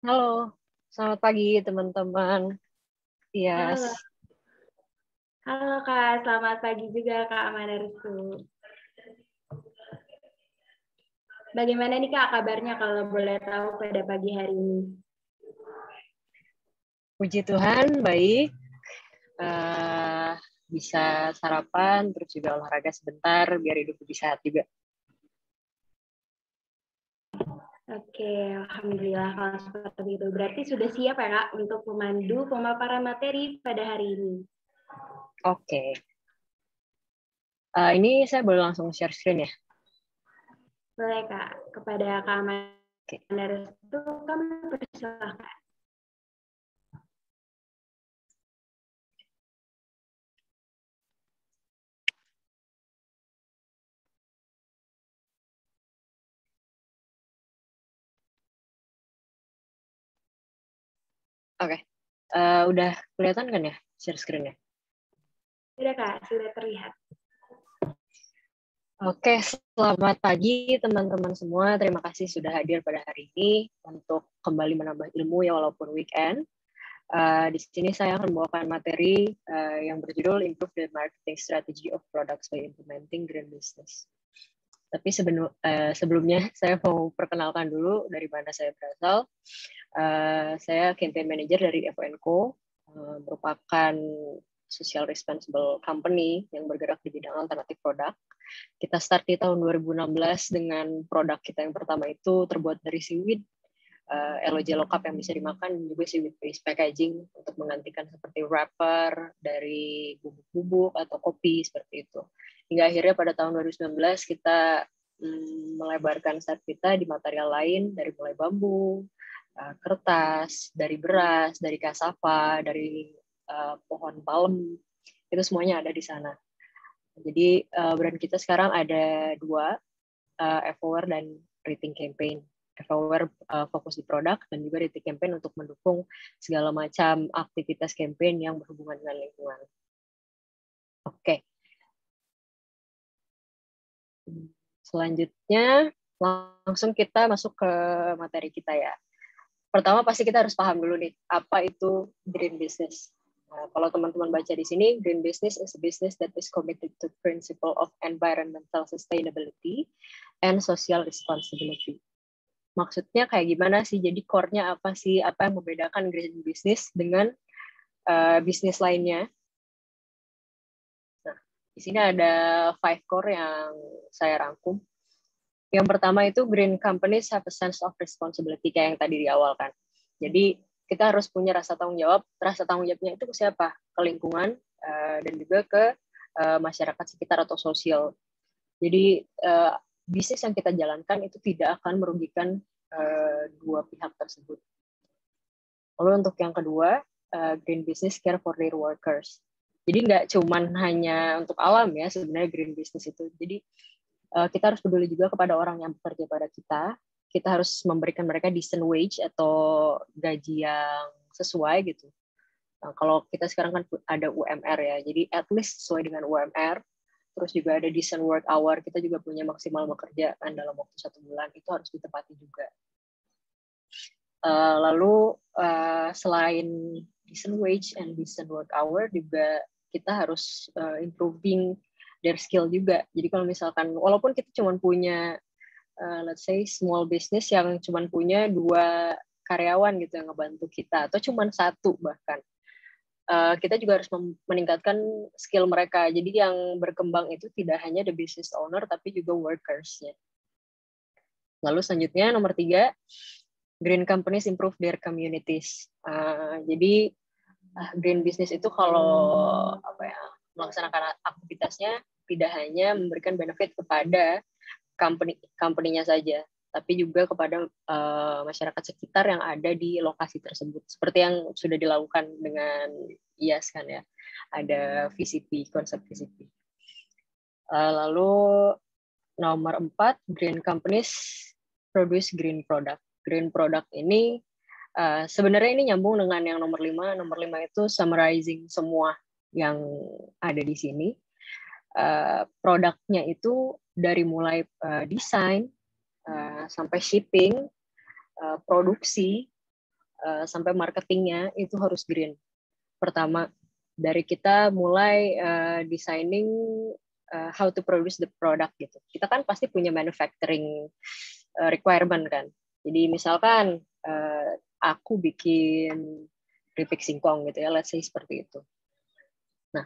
Halo, selamat pagi teman-teman. Yes. Halo Kak, selamat pagi juga Kak Amanarsu. Bagaimana nih Kak kabarnya kalau boleh tahu pada pagi hari ini? Puji Tuhan, baik. Bisa sarapan, terus juga olahraga sebentar, biar hidup lebih sehat juga. Oke, Alhamdulillah kalau seperti itu. Berarti sudah siap ya Kak untuk memandu pemaparan materi pada hari ini? Oke. Ini saya boleh langsung share screen ya? Boleh Kak. Kepada Kak Amanarsu, kami persilahkan. Oke. Udah kelihatan kan ya share screen-nya? Sudah Kak, sudah terlihat. Oke, selamat pagi teman-teman semua. Terima kasih sudah hadir pada hari ini untuk kembali menambah ilmu ya walaupun weekend. Di sini saya akan membawakan materi yang berjudul Improve the Marketing Strategy of Products by Implementing Green Business. Tapi sebelumnya saya mau perkenalkan dulu dari mana saya berasal. Saya campaign manager dari FO&Co, merupakan social responsible company yang bergerak di bidang alternatif produk. Kita start di tahun 2016 dengan produk kita yang pertama itu terbuat dari seaweed, LOJ low carb yang bisa dimakan, dan juga seaweed based packaging untuk menggantikan seperti wrapper dari bubuk-bubuk atau kopi seperti itu. Hingga akhirnya pada tahun 2019 kita melebarkan start kita di material lain dari mulai bambu, kertas, dari beras, dari cassava, dari pohon palem, itu semuanya ada di sana. Jadi brand kita sekarang ada 2, FOWare dan Rethink Campaign. FOWare fokus di produk dan juga Rethink Campaign untuk mendukung segala macam aktivitas campaign yang berhubungan dengan lingkungan. Oke. Selanjutnya langsung kita masuk ke materi kita ya. Pertama pasti kita harus paham dulu nih, apa itu green business. Nah, kalau teman-teman baca di sini, green business is a business that is committed to principle of environmental sustainability and social responsibility. Maksudnya kayak gimana sih? Jadi core-nya apa sih? Apa yang membedakan green business dengan bisnis lainnya? Nah, di sini ada 5 core yang saya rangkum. Yang pertama itu green companies have a sense of responsibility kayak yang tadi di awal kan. Jadi kita harus punya rasa tanggung jawab. Rasa tanggung jawabnya itu ke siapa? Ke lingkungan dan juga ke masyarakat sekitar atau sosial. Jadi bisnis yang kita jalankan itu tidak akan merugikan dua pihak tersebut. Lalu untuk yang kedua, green business care for their workers. Jadi nggak cuman hanya untuk alam ya sebenarnya green business itu. Jadi kita harus peduli juga kepada orang yang bekerja pada kita. Kita harus memberikan mereka decent wage atau gaji yang sesuai gitu. Nah, kalau kita sekarang kan ada UMR ya, jadi at least sesuai dengan UMR. Terus juga ada decent work hour, kita juga punya maksimal bekerja kan dalam waktu 1 bulan, itu harus ditepati juga. Lalu selain decent wage and decent work hour, juga kita harus improving their skill juga. Jadi kalau misalkan, walaupun kita cuma punya, let's say small business yang cuma punya 2 karyawan gitu yang ngebantu kita, atau cuma 1 bahkan, kita juga harus meningkatkan skill mereka. Jadi yang berkembang itu tidak hanya the business owner, tapi juga workers-nya. Lalu selanjutnya nomor 3, green companies improve their communities. Jadi green business itu kalau melaksanakan aktivitasnya tidak hanya memberikan benefit kepada company-nya saja, tapi juga kepada masyarakat sekitar yang ada di lokasi tersebut. Seperti yang sudah dilakukan dengan IAS kan ya, ada VCP, konsep VCP. Lalu nomor 4, green companies produce green product. Green product ini sebenarnya ini nyambung dengan yang nomor 5. Nomor 5 itu summarizing semua yang ada di sini. Produknya itu dari mulai desain sampai shipping, produksi sampai marketingnya itu harus green. Pertama, dari kita mulai designing how to produce the product gitu. Kita kan pasti punya manufacturing requirement kan. Jadi misalkan aku bikin keripik singkong gitu ya, let's say seperti itu. Nah,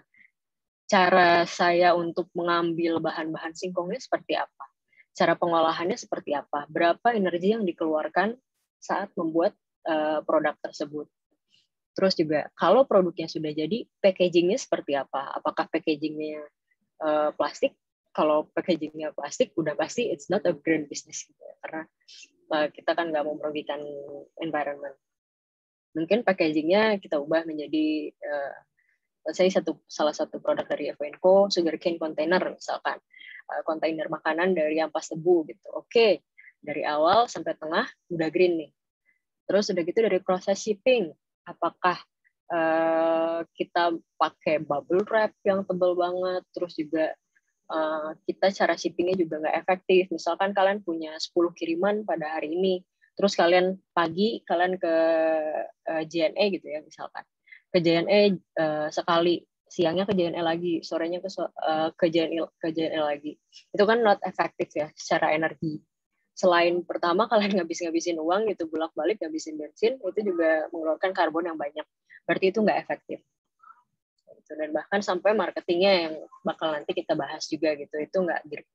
cara saya untuk mengambil bahan-bahan singkongnya seperti apa? Cara pengolahannya seperti apa? Berapa energi yang dikeluarkan saat membuat produk tersebut? Terus juga kalau produknya sudah jadi, packagingnya seperti apa? Apakah packagingnya plastik? Kalau packagingnya plastik, udah pasti it's not a green business gitu ya, karena kita kan nggak mau merugikan environment. Mungkin packagingnya kita ubah menjadi salah satu produk dari FNCO, sugarcane container misalkan, kontainer makanan dari ampas tebu gitu. Oke, dari awal sampai tengah udah green nih. Terus udah gitu dari proses shipping, apakah kita pakai bubble wrap yang tebal banget, terus juga kita cara shippingnya juga nggak efektif. Misalkan kalian punya 10 kiriman pada hari ini, terus kalian pagi kalian ke JNE gitu ya misalkan. Ke JNE sekali, siangnya ke JNE lagi, sorenya ke JNE lagi. Itu kan not efektif ya secara energi. Selain pertama kalian ngabisin uang gitu, bolak-balik ngabisin bensin, itu juga mengeluarkan karbon yang banyak. Berarti itu nggak efektif. Dan bahkan sampai marketingnya yang bakal nanti kita bahas juga gitu, itu nggak green.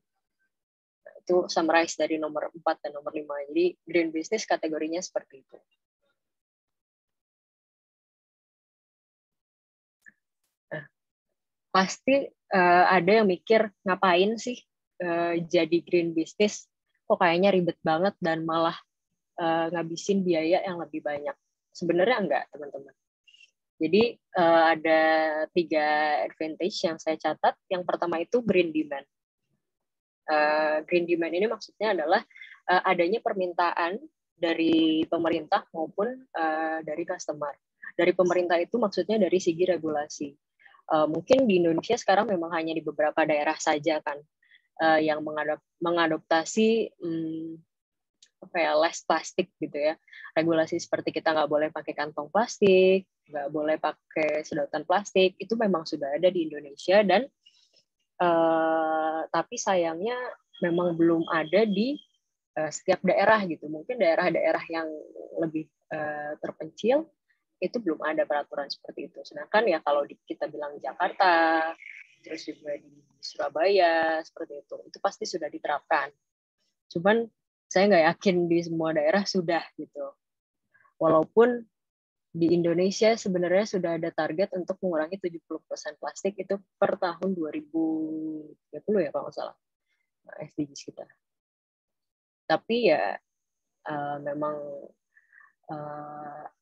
Itu summarize dari nomor 4 dan nomor 5. Jadi green business kategorinya seperti itu. Nah, pasti ada yang mikir ngapain sih jadi green business, kok kayaknya ribet banget dan malah ngabisin biaya yang lebih banyak. Sebenarnya enggak, teman-teman. Jadi ada 3 advantage yang saya catat. Yang pertama itu green demand. Green demand ini maksudnya adalah adanya permintaan dari pemerintah maupun dari customer. Dari pemerintah itu maksudnya dari segi regulasi. Mungkin di Indonesia sekarang memang hanya di beberapa daerah saja kan yang mengadoptasi less plastik gitu ya. Regulasi seperti kita nggak boleh pakai kantong plastik, nggak boleh pakai sedotan plastik, itu memang sudah ada di Indonesia dan tapi sayangnya memang belum ada di setiap daerah gitu. Mungkin daerah-daerah yang lebih terpencil itu belum ada peraturan seperti itu. Sedangkan ya kalau kita bilang Jakarta, terus juga di Surabaya seperti itu pasti sudah diterapkan. Cuman saya nggak yakin di semua daerah sudah gitu. Walaupun di Indonesia sebenarnya sudah ada target untuk mengurangi 70% plastik itu per tahun 2030 ya kalau nggak salah SDGs kita. Tapi ya memang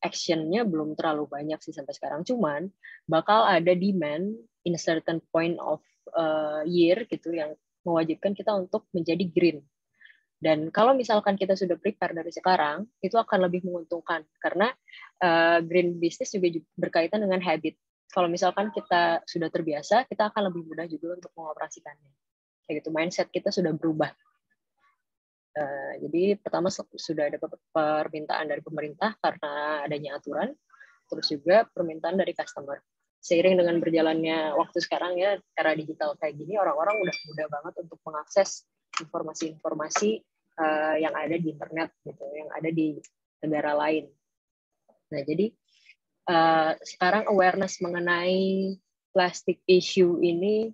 action-nya belum terlalu banyak sih sampai sekarang. Cuman bakal ada demand in a certain point of year gitu yang mewajibkan kita untuk menjadi green. Dan kalau misalkan kita sudah prepare dari sekarang, itu akan lebih menguntungkan. Karena green business juga berkaitan dengan habit. Kalau misalkan kita sudah terbiasa, kita akan lebih mudah juga untuk mengoperasikannya. Kayak gitu, mindset kita sudah berubah. Jadi pertama sudah ada permintaan dari pemerintah karena adanya aturan, terus juga permintaan dari customer. Seiring dengan berjalannya waktu sekarang ya, era digital kayak gini, orang-orang udah mudah banget untuk mengakses informasi-informasi yang ada di internet gitu, yang ada di negara lain. Nah, jadi sekarang awareness mengenai plastic issue ini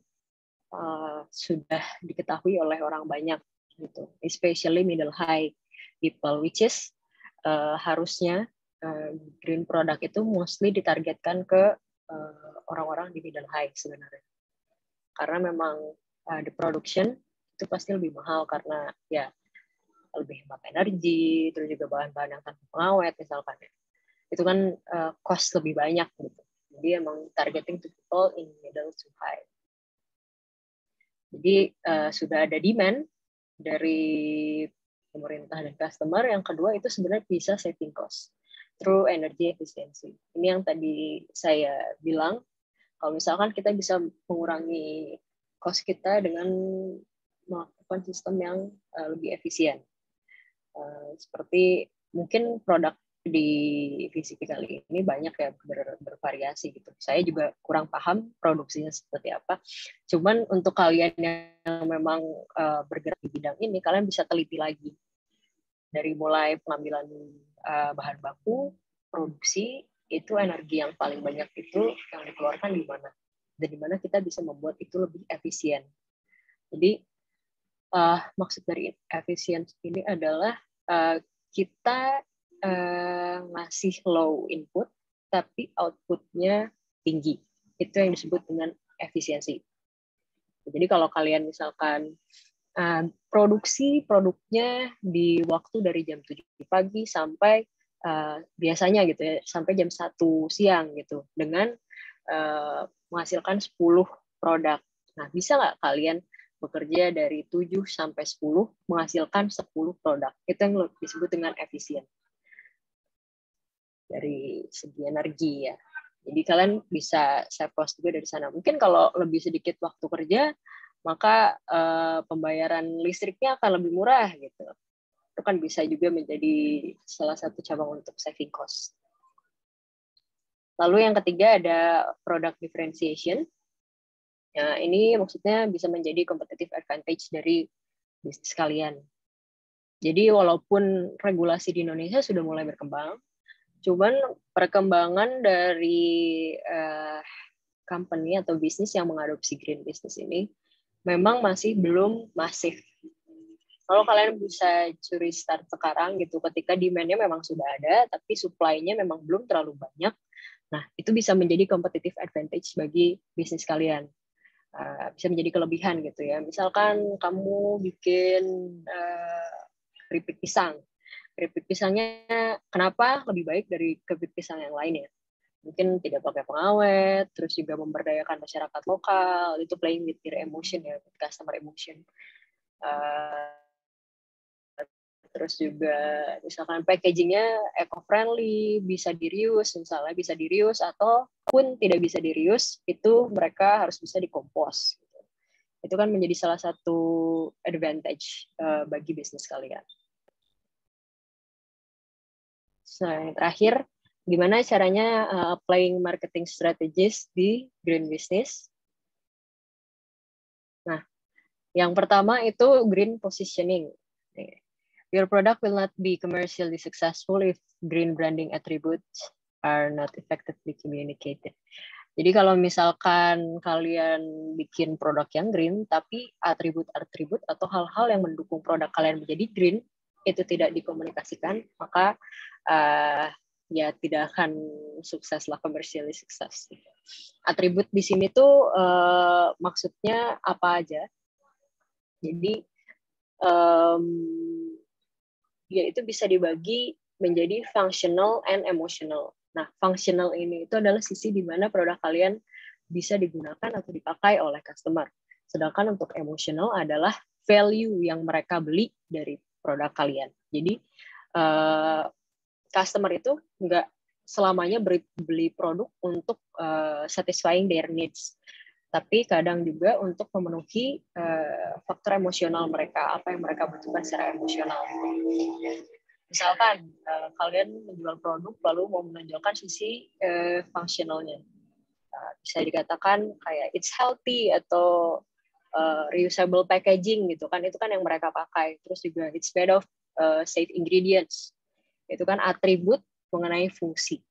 sudah diketahui oleh orang banyak gitu, especially middle high people, which is harusnya green product itu mostly ditargetkan ke orang-orang di middle high sebenarnya. Karena memang the production itu pasti lebih mahal karena ya lebih hemat energi, terus juga bahan-bahan yang tanpa pengawet misalkan. Itu kan cost lebih banyak gitu. Jadi emang targeting to people in middle to high. Jadi sudah ada demand dari pemerintah dan customer. Yang kedua itu sebenarnya bisa saving cost through energy efficiency. Ini yang tadi saya bilang, kalau misalkan kita bisa mengurangi cost kita dengan melakukan sistem yang lebih efisien. Seperti mungkin produk di VCP kali ini banyak yang bervariasi gitu. Saya juga kurang paham produksinya seperti apa. Cuman untuk kalian yang memang bergerak di bidang ini, kalian bisa teliti lagi dari mulai pengambilan bahan baku, produksi, itu energi yang paling banyak itu yang dikeluarkan di mana, dan di mana kita bisa membuat itu lebih efisien. Jadi maksud dari efisien ini adalah kita ngasih low input tapi outputnya tinggi. Itu yang disebut dengan efisiensi. Jadi kalau kalian misalkan produksi produknya di waktu dari jam 7 pagi sampai biasanya gitu ya, sampai jam 1 siang gitu, dengan menghasilkan 10 produk. Nah, bisa nggak kalian bekerja dari 7 sampai 10 menghasilkan 10 produk? Itu yang disebut dengan efisien dari segi energi ya. Jadi kalian bisa save cost juga dari sana. Mungkin kalau lebih sedikit waktu kerja, maka pembayaran listriknya akan lebih murah gitu. Itu kan bisa juga menjadi salah satu cabang untuk saving cost. Lalu yang ketiga ada product differentiation. Nah, ini maksudnya bisa menjadi competitive advantage dari bisnis kalian. Jadi walaupun regulasi di Indonesia sudah mulai berkembang, cuman perkembangan dari company atau bisnis yang mengadopsi green business ini memang masih belum masif. Kalau kalian bisa curi start sekarang gitu, ketika demand-nya memang sudah ada, tapi supply-nya memang belum terlalu banyak, nah itu bisa menjadi competitive advantage bagi bisnis kalian. Bisa menjadi kelebihan gitu ya. Misalkan kamu bikin keripik pisang. Keripik pisangnya kenapa lebih baik dari keripik pisang yang lainnya? Mungkin tidak pakai pengawet, terus juga memberdayakan masyarakat lokal, itu playing with their emotion ya, with customer emotion. Terus juga misalkan packagingnya eco-friendly, bisa di-reuse, misalnya bisa di-reuse, atau pun tidak bisa di-reuse, itu mereka harus bisa dikompos. Itu kan menjadi salah satu advantage bagi bisnis kalian. So, yang terakhir, gimana caranya applying marketing strategies di green business? Nah, yang pertama itu green positioning. Your product will not be commercially successful if green branding attributes are not effectively communicated. Jadi kalau misalkan kalian bikin produk yang green, tapi atribut-atribut atau hal-hal yang mendukung produk kalian menjadi green, itu tidak dikomunikasikan, maka ya tidak akan sukses lah, commercially sukses. Atribut di sini tuh maksudnya apa aja? Jadi ya itu bisa dibagi menjadi functional and emotional. Nah, functional ini itu adalah sisi di mana produk kalian bisa digunakan atau dipakai oleh customer. Sedangkan untuk emotional adalah value yang mereka beli dari produk kalian. Jadi customer itu nggak selamanya beli produk untuk satisfying their needs, tapi kadang juga untuk memenuhi faktor emosional mereka, apa yang mereka butuhkan secara emosional. Misalkan kalian menjual produk lalu mau menonjolkan sisi fungsionalnya, bisa dikatakan kayak it's healthy atau reusable packaging gitu kan, itu kan yang mereka pakai. Terus juga it's made of safe ingredients, itu kan atribut mengenai fungsi.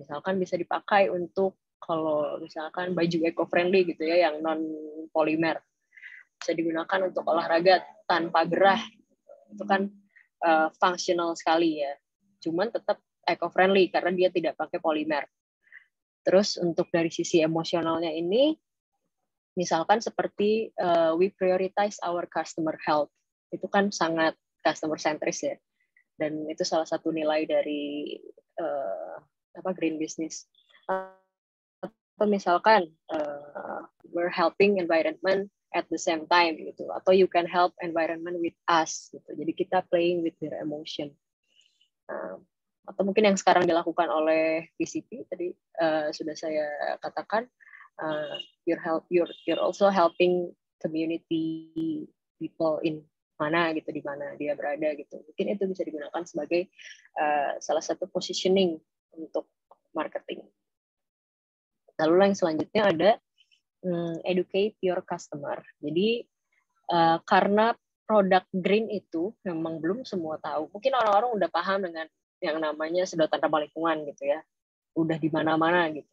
Misalkan bisa dipakai untuk kalau misalkan baju eco-friendly gitu ya, yang non polimer, bisa digunakan untuk olahraga tanpa gerah, itu kan fungsional sekali ya. Cuman tetap eco-friendly karena dia tidak pakai polimer. Terus untuk dari sisi emosionalnya ini, misalkan seperti we prioritize our customer health, itu kan sangat customer centris ya. Dan itu salah satu nilai dari green business. Atau misalkan we're helping environment at the same time gitu, atau you can help environment with us gitu. Jadi kita playing with their emotion. Atau mungkin yang sekarang dilakukan oleh VCP tadi sudah saya katakan, you're also helping community people in mana gitu, di mana dia berada gitu. Mungkin itu bisa digunakan sebagai salah satu positioning untuk marketing. Lalu yang selanjutnya ada educate your customer. Jadi karena produk green itu memang belum semua tahu. Mungkin orang-orang udah paham dengan yang namanya sedotan ramah lingkungan gitu ya. Udah di mana-mana gitu.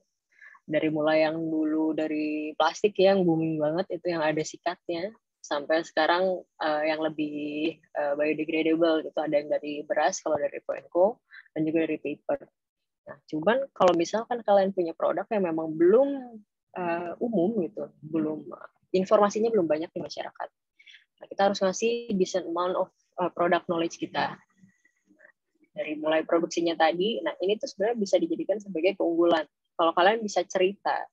Dari mulai yang dulu dari plastik yang booming banget itu yang ada sikatnya, sampai sekarang yang lebih biodegradable gitu. Ada yang dari beras kalau dari Eco, dan juga dari paper. Nah, cuman kalau misalkan kalian punya produk yang memang belum umum gitu, belum informasinya belum banyak di masyarakat, nah, kita harus ngasih decent amount of product knowledge kita dari mulai produksinya tadi. Nah, ini tuh sebenarnya bisa dijadikan sebagai keunggulan kalau kalian bisa cerita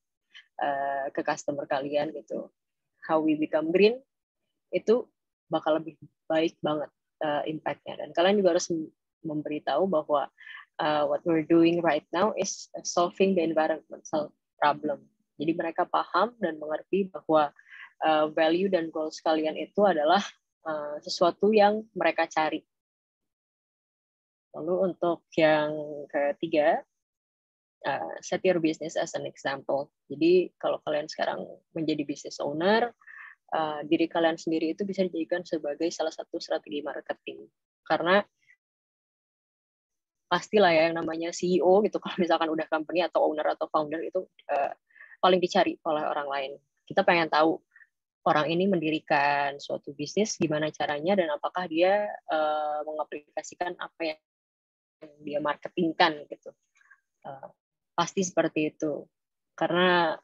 ke customer kalian gitu, how we become green, itu bakal lebih baik banget impact-nya. Dan kalian juga harus memberitahu bahwa what we're doing right now is solving the environmental problem. Jadi mereka paham dan mengerti bahwa value dan goals kalian itu adalah sesuatu yang mereka cari. Lalu untuk yang ketiga, set your business as an example. Jadi kalau kalian sekarang menjadi business owner, diri kalian sendiri itu bisa dijadikan sebagai salah satu strategi marketing. Karena pastilah ya yang namanya CEO gitu, kalau misalkan udah company atau owner atau founder itu paling dicari oleh orang lain. Kita pengen tahu orang ini mendirikan suatu bisnis gimana caranya dan apakah dia mengaplikasikan apa yang dia marketingkan gitu. Pasti seperti itu. Karena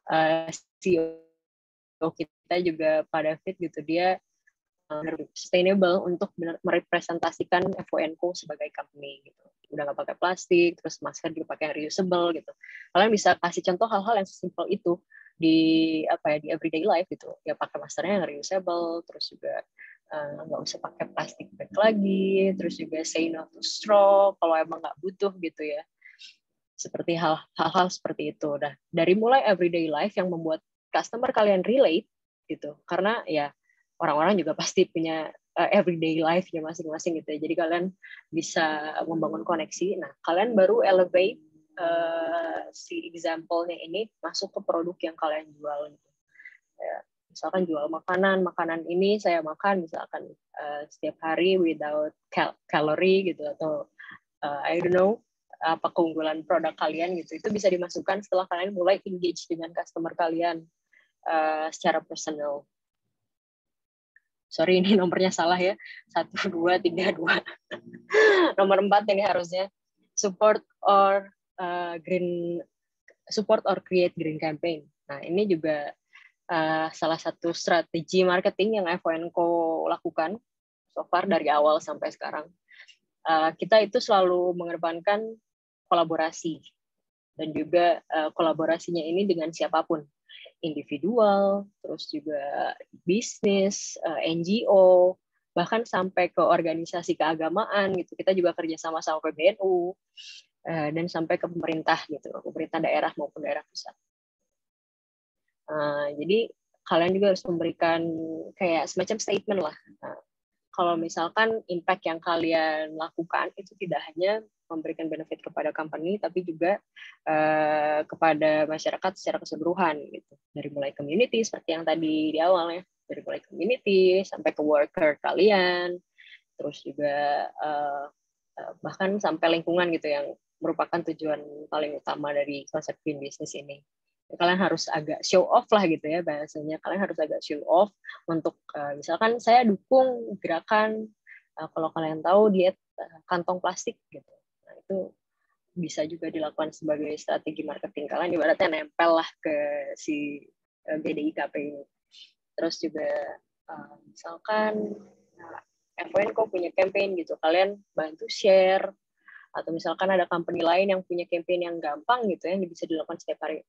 CEO kita juga pada fit gitu, dia sustainable untuk merepresentasikan FONCO sebagai company gitu. Udah nggak pakai plastik, terus masker juga pakai reusable gitu. Kalian bisa kasih contoh hal-hal yang sesimpel itu di di everyday life gitu. Ya pakai maskernya yang reusable, terus juga nggak usah pakai plastik bag lagi, terus juga say no to straw kalau emang nggak butuh gitu ya. Seperti hal-hal seperti itu. Nah, dari mulai everyday life yang membuat customer kalian relate gitu. Karena ya orang-orang juga pasti punya everyday life-nya masing-masing gitu ya. Jadi kalian bisa membangun koneksi. Nah, kalian baru elevate si example-nya ini masuk ke produk yang kalian jual gitu. Ya, misalkan jual makanan ini saya makan misalkan setiap hari without calorie gitu, atau I don't know apa keunggulan produk kalian gitu. Itu bisa dimasukkan setelah kalian mulai engage dengan customer kalian secara personal. Sorry, ini nomornya salah ya. 1, 2, 3, 2. Nomor 4 ini harusnya support or create green campaign. Nah, ini juga salah satu strategi marketing yang FONCO lakukan so far dari awal sampai sekarang. Kita itu selalu mengedepankan kolaborasi, dan juga kolaborasinya ini dengan siapapun, individual, terus juga bisnis, NGO, bahkan sampai ke organisasi keagamaan gitu. Kita juga kerja sama PBNU dan sampai ke pemerintah gitu, pemerintah daerah maupun daerah pusat. Jadi kalian juga harus memberikan kayak semacam statement lah. Kalau misalkan impact yang kalian lakukan itu tidak hanya memberikan benefit kepada company, tapi juga kepada masyarakat secara keseluruhan gitu. Dari mulai community seperti yang tadi di awal ya, dari mulai community sampai ke worker kalian, terus juga bahkan sampai lingkungan gitu, yang merupakan tujuan paling utama dari konsep green business ini. Kalian harus agak show off lah gitu ya bahasanya. Kalian harus agak show off untuk misalkan saya dukung gerakan kalau kalian tahu diet kantong plastik gitu. Nah, itu bisa juga dilakukan sebagai strategi marketing. Kalian ibaratnya nempel lah ke si BDIKP ini. Terus juga misalkan FONCO punya campaign gitu, kalian bantu share, atau misalkan ada company lain yang punya campaign yang gampang gitu ya, yang bisa dilakukan setiap hari,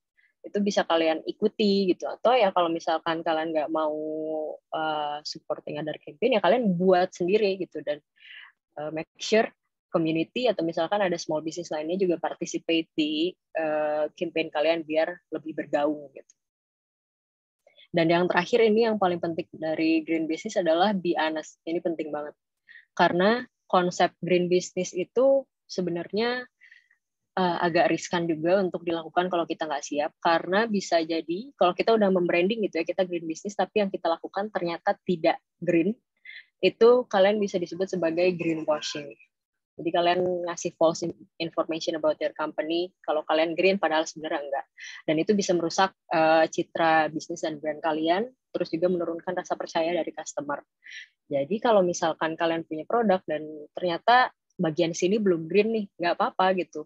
itu bisa kalian ikuti gitu. Atau ya kalau misalkan kalian nggak mau supporting other campaign, ya kalian buat sendiri gitu, dan make sure community atau misalkan ada small business lainnya juga participate di campaign kalian biar lebih bergaung gitu. Dan yang terakhir ini yang paling penting dari green business adalah be honest. Ini penting banget. Karena konsep green business itu sebenarnya agak riskan juga untuk dilakukan kalau kita nggak siap, karena bisa jadi kalau kita udah membranding gitu ya, kita green business, tapi yang kita lakukan ternyata tidak green, itu kalian bisa disebut sebagai greenwashing. Jadi kalian ngasih false information about your company kalau kalian green padahal sebenarnya enggak. Dan itu bisa merusak citra bisnis dan brand kalian, terus juga menurunkan rasa percaya dari customer. Jadi kalau misalkan kalian punya produk dan ternyata bagian sini belum green nih, nggak apa-apa gitu.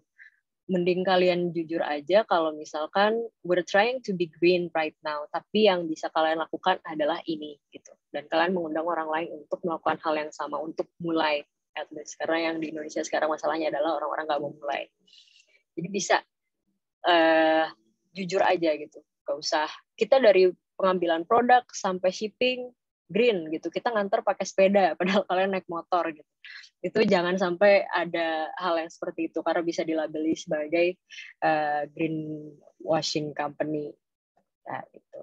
Mending kalian jujur aja kalau misalkan we're trying to be green right now, tapi yang bisa kalian lakukan adalah ini gitu. Dan kalian mengundang orang lain untuk melakukan hal yang sama, untuk mulai. At least. Karena yang di Indonesia sekarang masalahnya adalah orang-orang nggak mau mulai. Jadi bisa jujur aja gitu. Gak usah, kita dari pengambilan produk sampai shipping, green gitu. Kita nganter pakai sepeda, padahal kalian naik motor gitu. Itu jangan sampai ada hal yang seperti itu, karena bisa dilabeli sebagai greenwashing company. Nah, itu.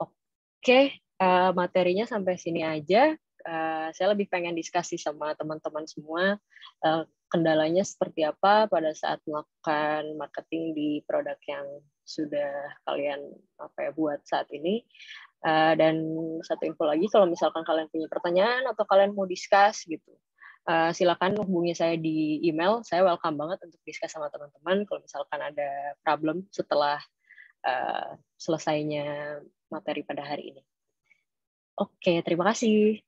Oke, materinya sampai sini aja. Saya lebih pengen diskusi sama teman-teman semua kendalanya seperti apa pada saat melakukan marketing di produk yang sudah kalian buat saat ini. Dan satu info lagi, kalau misalkan kalian punya pertanyaan atau kalian mau discuss gitu, silakan hubungi saya di email. Saya welcome banget untuk discuss sama teman-teman kalau misalkan ada problem setelah selesainya materi pada hari ini. Oke, terima kasih.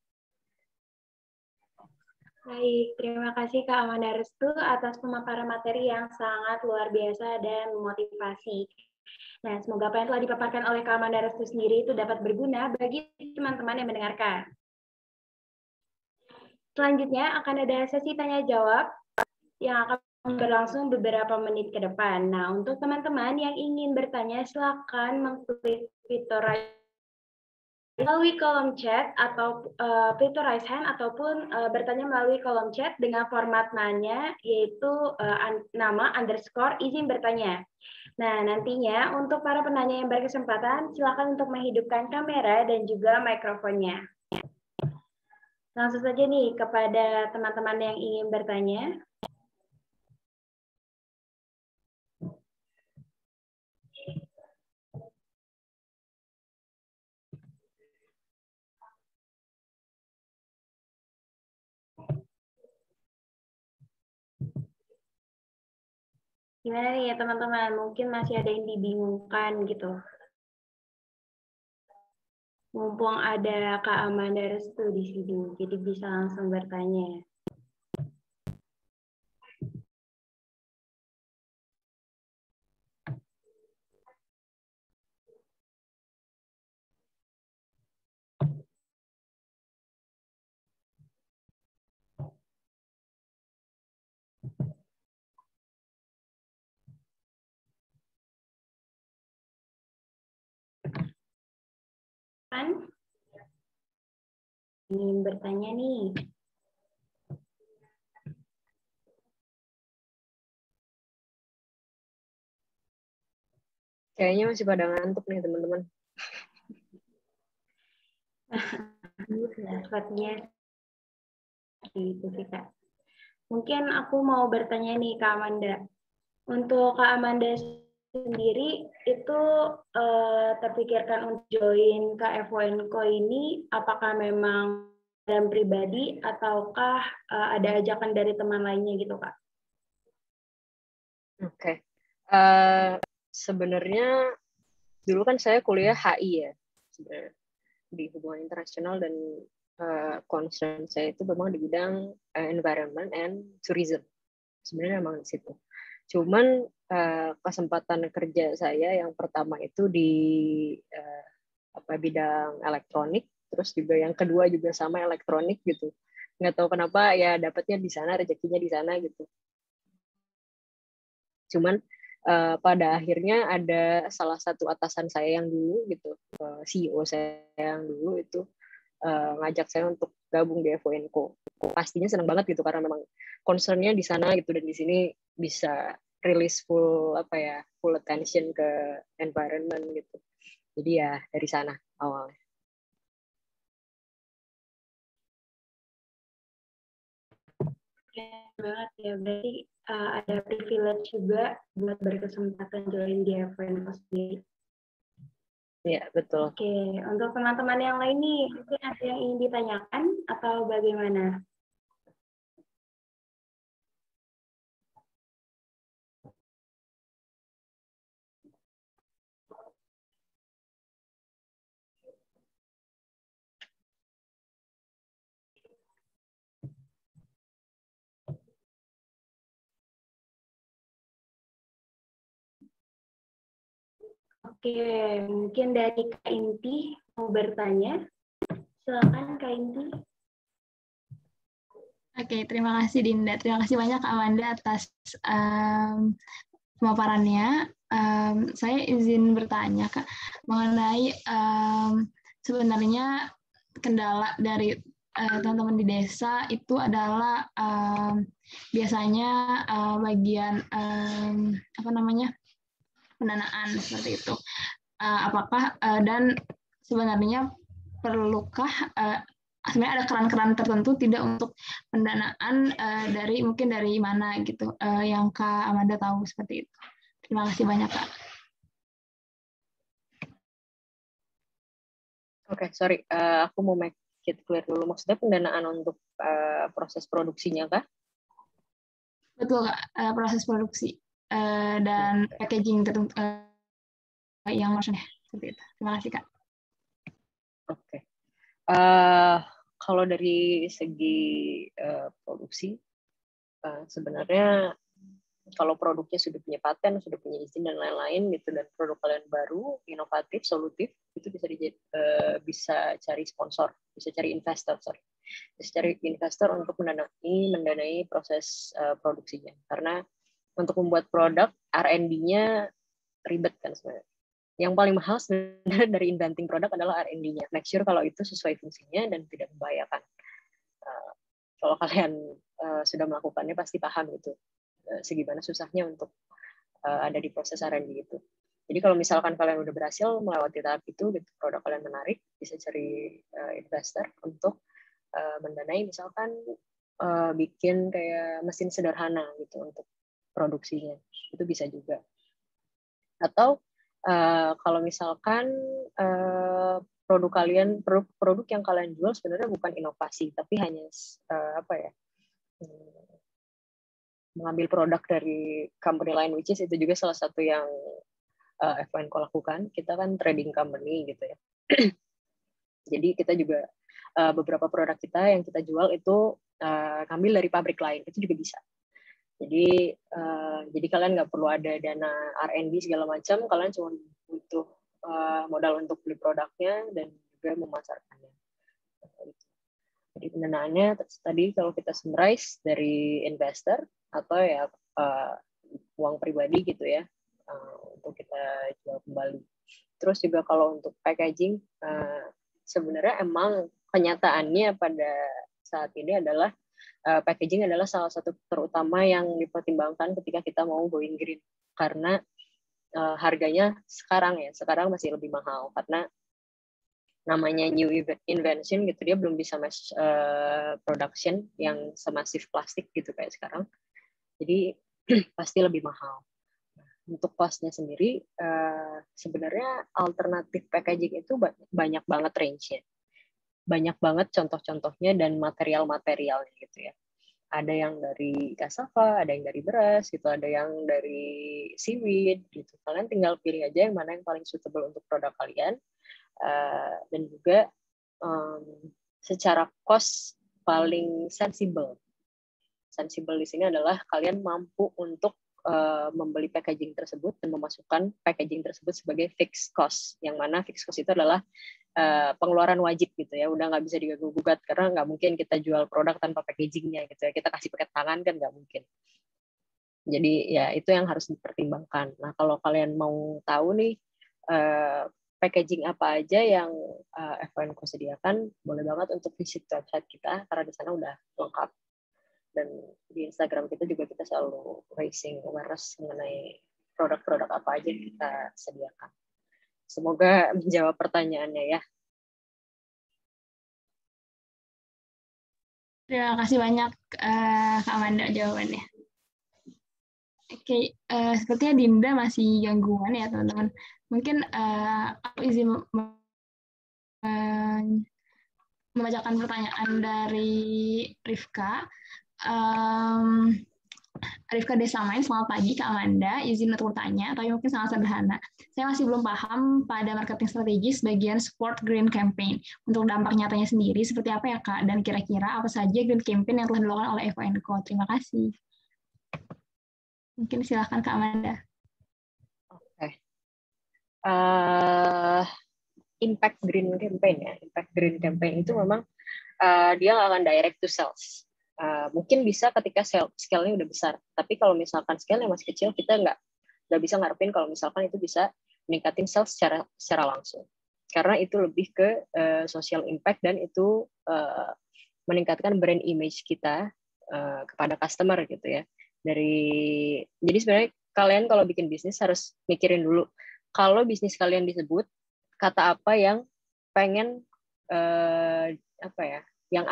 Baik, terima kasih Kak Amanda Restu atas pemaparan materi yang sangat luar biasa dan memotivasi. Nah, semoga apa yang telah dipaparkan oleh Kak Amanda Restu sendiri itu dapat berguna bagi teman-teman yang mendengarkan. Selanjutnya akan ada sesi tanya-jawab yang akan berlangsung beberapa menit ke depan. Nah, untuk teman-teman yang ingin bertanya, silakan mengklik fitur melalui kolom chat atau fitur raise hand ataupun bertanya melalui kolom chat dengan format nanya, yaitu nama _ izin bertanya. Nah, nantinya untuk para penanya yang berkesempatan, silakan untuk menghidupkan kamera dan juga mikrofonnya. Langsung saja nih kepada teman-teman yang ingin bertanya. Gimana nih ya teman-teman? Mungkin masih ada yang dibingungkan gitu. Mumpung ada Kak Amanda Restu di sini, jadi bisa langsung bertanya. Ingin bertanya nih. Kayaknya masih pada ngantuk nih teman-teman. Sepertinya itu sih Kak. Mungkin aku mau bertanya nih Kak Amanda. Untuk Kak Amanda sendiri itu terpikirkan untuk join KFONCO ini apakah memang dan pribadi ataukah ada ajakan dari teman lainnya gitu Kak? Oke. Sebenarnya dulu kan saya kuliah HI ya, sebenarnya di hubungan internasional, dan concern saya itu memang di bidang environment and tourism. Sebenarnya memang di situ. Cuman kesempatan kerja saya yang pertama itu di bidang elektronik, terus juga yang kedua juga sama elektronik gitu. Nggak tahu kenapa ya dapatnya di sana, rezekinya di sana gitu. Cuman pada akhirnya ada salah satu atasan saya yang dulu gitu, CEO saya yang dulu itu ngajak saya untuk gabung di FONCO. Pastinya senang banget gitu karena memang concernnya di sana gitu, dan di sini bisa release full full attention ke environment gitu. Jadi ya dari sana awalnya. Keren banget ya, berarti ada privilege juga buat berkesempatan join di FNO sendiri. Iya, betul. Oke, untuk teman-teman yang lain nih, mungkin ada yang ingin ditanyakan atau bagaimana? Oke, mungkin dari Kak Inti mau bertanya. Silakan Kak Inti. Oke, terima kasih Dinda. Terima kasih banyak Kak Amanda atas pemaparannya. Saya izin bertanya Kak mengenai sebenarnya kendala dari teman-teman di desa itu adalah biasanya bagian apa namanya pendanaan seperti itu. Apakah dan sebenarnya perlukah sebenarnya ada keran-keran tertentu tidak untuk pendanaan dari mungkin dari mana gitu yang Kak Amanda tahu seperti itu. Terima kasih banyak Kak. Oke, sorry, aku mau make it clear dulu. Maksudnya pendanaan untuk proses produksinya kah? Betul Kak, proses produksi dan packaging tertentu yang maksudnya seperti itu. Terima kasih Kak. Oke. Kalau dari segi produksi, sebenarnya kalau produknya sudah punya paten, sudah punya izin dan lain-lain gitu, dan produk kalian baru, inovatif, solutif, itu bisa cari sponsor, bisa cari investor, bisa cari investor untuk mendanai proses produksinya. Karena untuk membuat produk R&D-nya ribet kan sebenarnya. Yang paling mahal sebenarnya dari inventing produk adalah R&D-nya. Make sure kalau itu sesuai fungsinya dan tidak membahayakan. Kalau kalian sudah melakukannya pasti paham gitu. Segimana susahnya untuk ada di proses R&D itu. Jadi kalau misalkan kalian udah berhasil melewati tahap itu, gitu, produk kalian menarik, bisa cari investor untuk mendanai, misalkan bikin kayak mesin sederhana gitu untuk produksinya, itu bisa juga. Atau kalau misalkan produk yang kalian jual sebenarnya bukan inovasi, tapi hanya mengambil produk dari company lain, which is itu juga salah satu yang FNCO lakukan. Kita kan trading company gitu ya. Jadi kita juga beberapa produk kita yang kita jual itu ngambil dari pabrik lain, itu juga bisa. Jadi kalian nggak perlu ada dana R&D segala macam, kalian cuma butuh modal untuk beli produknya dan juga memasarkannya. Jadi pendanaannya tadi kalau kita summarize dari investor atau ya uang pribadi gitu ya, untuk kita jual kembali. Terus juga kalau untuk packaging, sebenarnya emang kenyataannya pada saat ini adalah packaging adalah salah satu terutama yang dipertimbangkan ketika kita mau going green, karena harganya sekarang masih lebih mahal karena namanya new invention gitu, dia belum bisa mass production yang semasif plastik gitu kayak sekarang, jadi pasti lebih mahal. Untuk cost-nya sendiri sebenarnya alternatif packaging itu banyak banget range-nya, banyak banget contoh-contohnya dan material-materialnya gitu ya. Ada yang dari cassava, ada yang dari beras gitu, ada yang dari seaweed gitu. Kalian tinggal pilih aja yang mana yang paling suitable untuk produk kalian. Dan juga secara cost paling sensible di sini adalah kalian mampu untuk membeli packaging tersebut dan memasukkan packaging tersebut sebagai fixed cost, yang mana fixed cost itu adalah pengeluaran wajib gitu ya, udah nggak bisa diganggu-gugat karena nggak mungkin kita jual produk tanpa packagingnya gitu ya, kita kasih pakai tangan kan nggak mungkin. Jadi ya itu yang harus dipertimbangkan. Nah kalau kalian mau tahu nih packaging apa aja yang FNCO sediakan, boleh banget untuk visit website kita karena di sana udah lengkap. Dan di Instagram kita juga kita selalu raising awareness mengenai produk-produk apa aja yang kita sediakan. Semoga menjawab pertanyaannya ya. Terima kasih banyak Kak Amanda jawabannya. Oke, sepertinya Dinda masih gangguan ya teman-teman. Mungkin aku izin membacakan pertanyaan dari Rifka. Rifka Desamain, selamat pagi Kak Amanda, izin untuk bertanya, tapi mungkin sangat sederhana. Saya masih belum paham pada marketing strategis bagian support green campaign. Untuk dampak nyatanya sendiri, seperti apa ya Kak? Dan kira-kira apa saja green campaign yang telah dilakukan oleh FONCO? Terima kasih. Mungkin silakan Kak Amanda. Oke. Impact green campaign ya. Impact green campaign itu memang dia nggak akan direct to sales. Mungkin bisa ketika scale-nya udah besar, tapi kalau misalkan scale-nya masih kecil, kita nggak bisa ngarepin kalau misalkan itu bisa meningkatin sales secara langsung, karena itu lebih ke social impact dan itu meningkatkan brand image kita kepada customer gitu ya. Jadi sebenarnya kalian kalau bikin bisnis harus mikirin dulu kalau bisnis kalian disebut kata apa yang pengen yang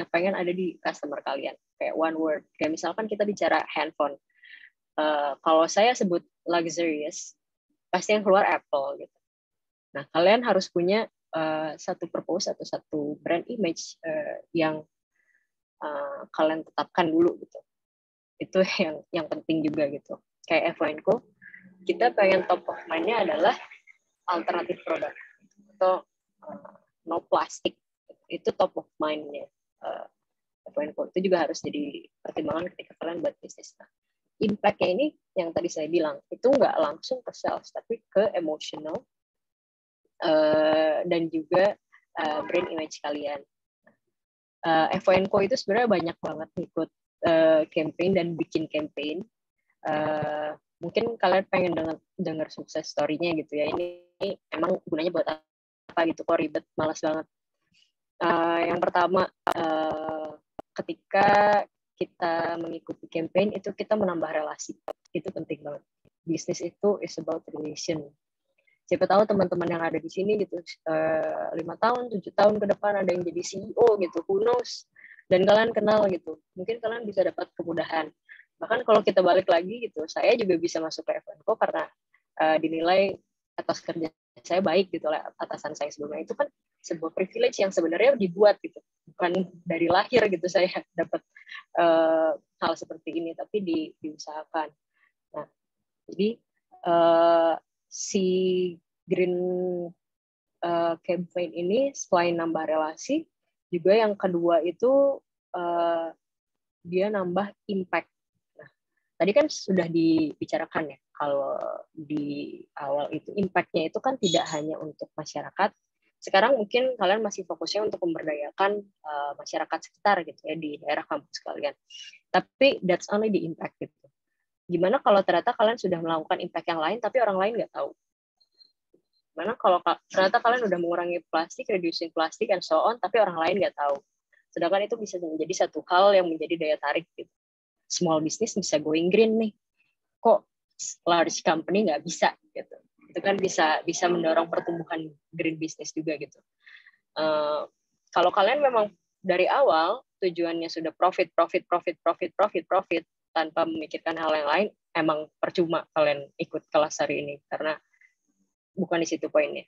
pengen ada di customer kalian, kayak one word. Kayak misalkan kita bicara handphone, kalau saya sebut luxurious, pasti yang keluar Apple gitu. Nah, kalian harus punya satu purpose atau satu brand image yang kalian tetapkan dulu gitu. Itu yang penting juga gitu. Kayak FONCO, kita pengen top of mind-nya adalah alternatif produk atau no plastic. Itu top of mind-nya. FONCO itu juga harus jadi pertimbangan ketika kalian buat bisnis. Nah, impact-nya ini yang tadi saya bilang, itu nggak langsung ke sales, tapi ke emotional dan juga brand image kalian. FONCO itu sebenarnya banyak banget ikut campaign dan bikin campaign. Mungkin kalian pengen dengar sukses story-nya gitu ya. Ini emang gunanya buat apa gitu, kok ribet, malas banget. Yang pertama, ketika kita mengikuti campaign itu kita menambah relasi. Itu penting banget. Bisnis itu is about relation. Siapa tahu teman-teman yang ada di sini gitu 5 tahun, 7 tahun ke depan ada yang jadi CEO gitu, who knows. Dan kalian kenal gitu. Mungkin kalian bisa dapat kemudahan. Bahkan kalau kita balik lagi gitu, saya juga bisa masuk ke FONCO karena dinilai atas kerja saya baik gitu oleh atasan saya sebelumnya. Itu kan sebuah privilege yang sebenarnya dibuat gitu, bukan dari lahir gitu saya dapat hal seperti ini, tapi diusahakan. Nah, jadi si green campaign ini selain nambah relasi, juga yang kedua itu dia nambah impact. Nah, tadi kan sudah dibicarakan ya, kalau di awal itu impact-nya itu kan tidak hanya untuk masyarakat. Sekarang mungkin kalian masih fokusnya untuk memberdayakan masyarakat sekitar gitu ya di daerah kampus kalian. Tapi that's only the impact gitu. Gimana kalau ternyata kalian sudah melakukan impact yang lain tapi orang lain nggak tahu? Gimana kalau ternyata kalian udah mengurangi plastik, reducing plastik and so on, tapi orang lain nggak tahu? Sedangkan itu bisa menjadi satu hal yang menjadi daya tarik gitu. Small business bisa going green nih. Kok large company nggak bisa gitu? Itu kan bisa mendorong pertumbuhan green business juga gitu. Kalau kalian memang dari awal tujuannya sudah profit tanpa memikirkan hal yang lain, emang percuma kalian ikut kelas hari ini karena bukan di situ poinnya.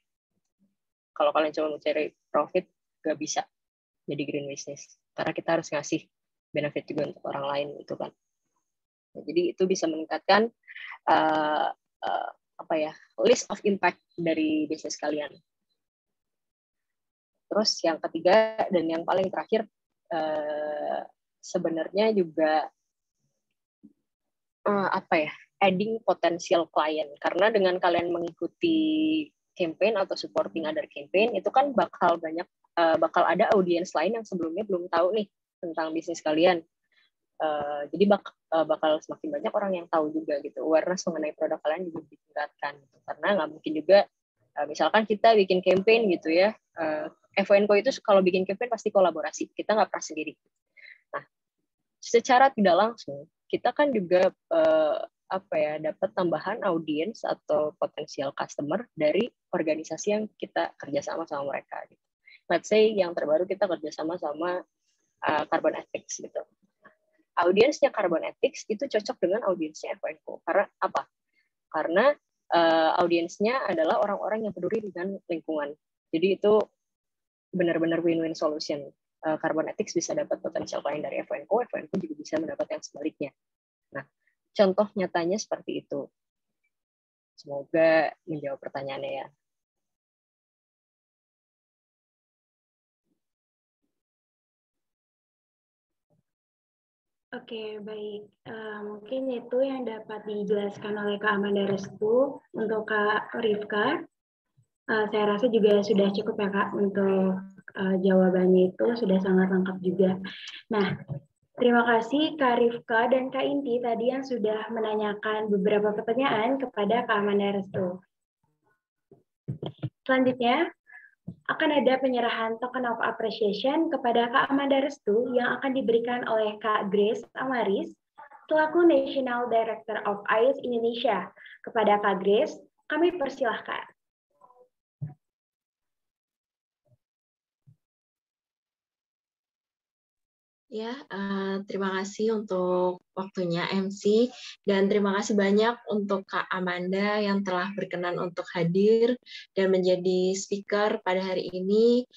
Kalau kalian cuma mencari profit, nggak bisa jadi green business karena kita harus ngasih benefit juga untuk orang lain gitu kan. Nah, jadi itu bisa meningkatkan list of impact dari bisnis kalian. Terus yang ketiga dan yang paling terakhir sebenarnya juga adding potential client, karena dengan kalian mengikuti campaign atau supporting other campaign itu kan bakal ada audiens lain yang sebelumnya belum tahu nih tentang bisnis kalian. Jadi bakal semakin banyak orang yang tahu juga gitu, awareness mengenai produk kalian juga ditingkatkan gitu. Karena nggak mungkin juga misalkan kita bikin campaign gitu ya, FONCO itu kalau bikin campaign pasti kolaborasi, kita nggak pernah sendiri. Nah, secara tidak langsung kita kan juga dapat tambahan audiens atau potensial customer dari organisasi yang kita kerjasama sama mereka. Gitu. Let's say yang terbaru kita kerjasama sama Carbon Ethics gitu. Audiensnya Carbon Ethics itu cocok dengan audiensnya F&Co. Karena apa? Karena audiensnya adalah orang-orang yang peduli dengan lingkungan. Jadi itu benar-benar win-win solution. Carbon Ethics bisa dapat potensial klien dari F&Co juga bisa mendapat yang sebaliknya. Nah, contoh nyatanya seperti itu. Semoga menjawab pertanyaannya ya. Oke, baik. Mungkin itu yang dapat dijelaskan oleh Kak Amanda Restu. Untuk Kak Rifka, saya rasa juga sudah cukup ya Kak untuk jawabannya itu sudah sangat lengkap juga. Nah, terima kasih Kak Rifka dan Kak Inti tadi yang sudah menanyakan beberapa pertanyaan kepada Kak Amanda Restu. Selanjutnya, akan ada penyerahan token of appreciation kepada Kak Amanda Restu yang akan diberikan oleh Kak Grace Amaris selaku National Director of ICE Indonesia. Kepada Kak Grace, kami persilahkan. Ya, terima kasih untuk waktunya MC dan terima kasih banyak untuk Kak Amanda yang telah berkenan untuk hadir dan menjadi speaker pada hari ini.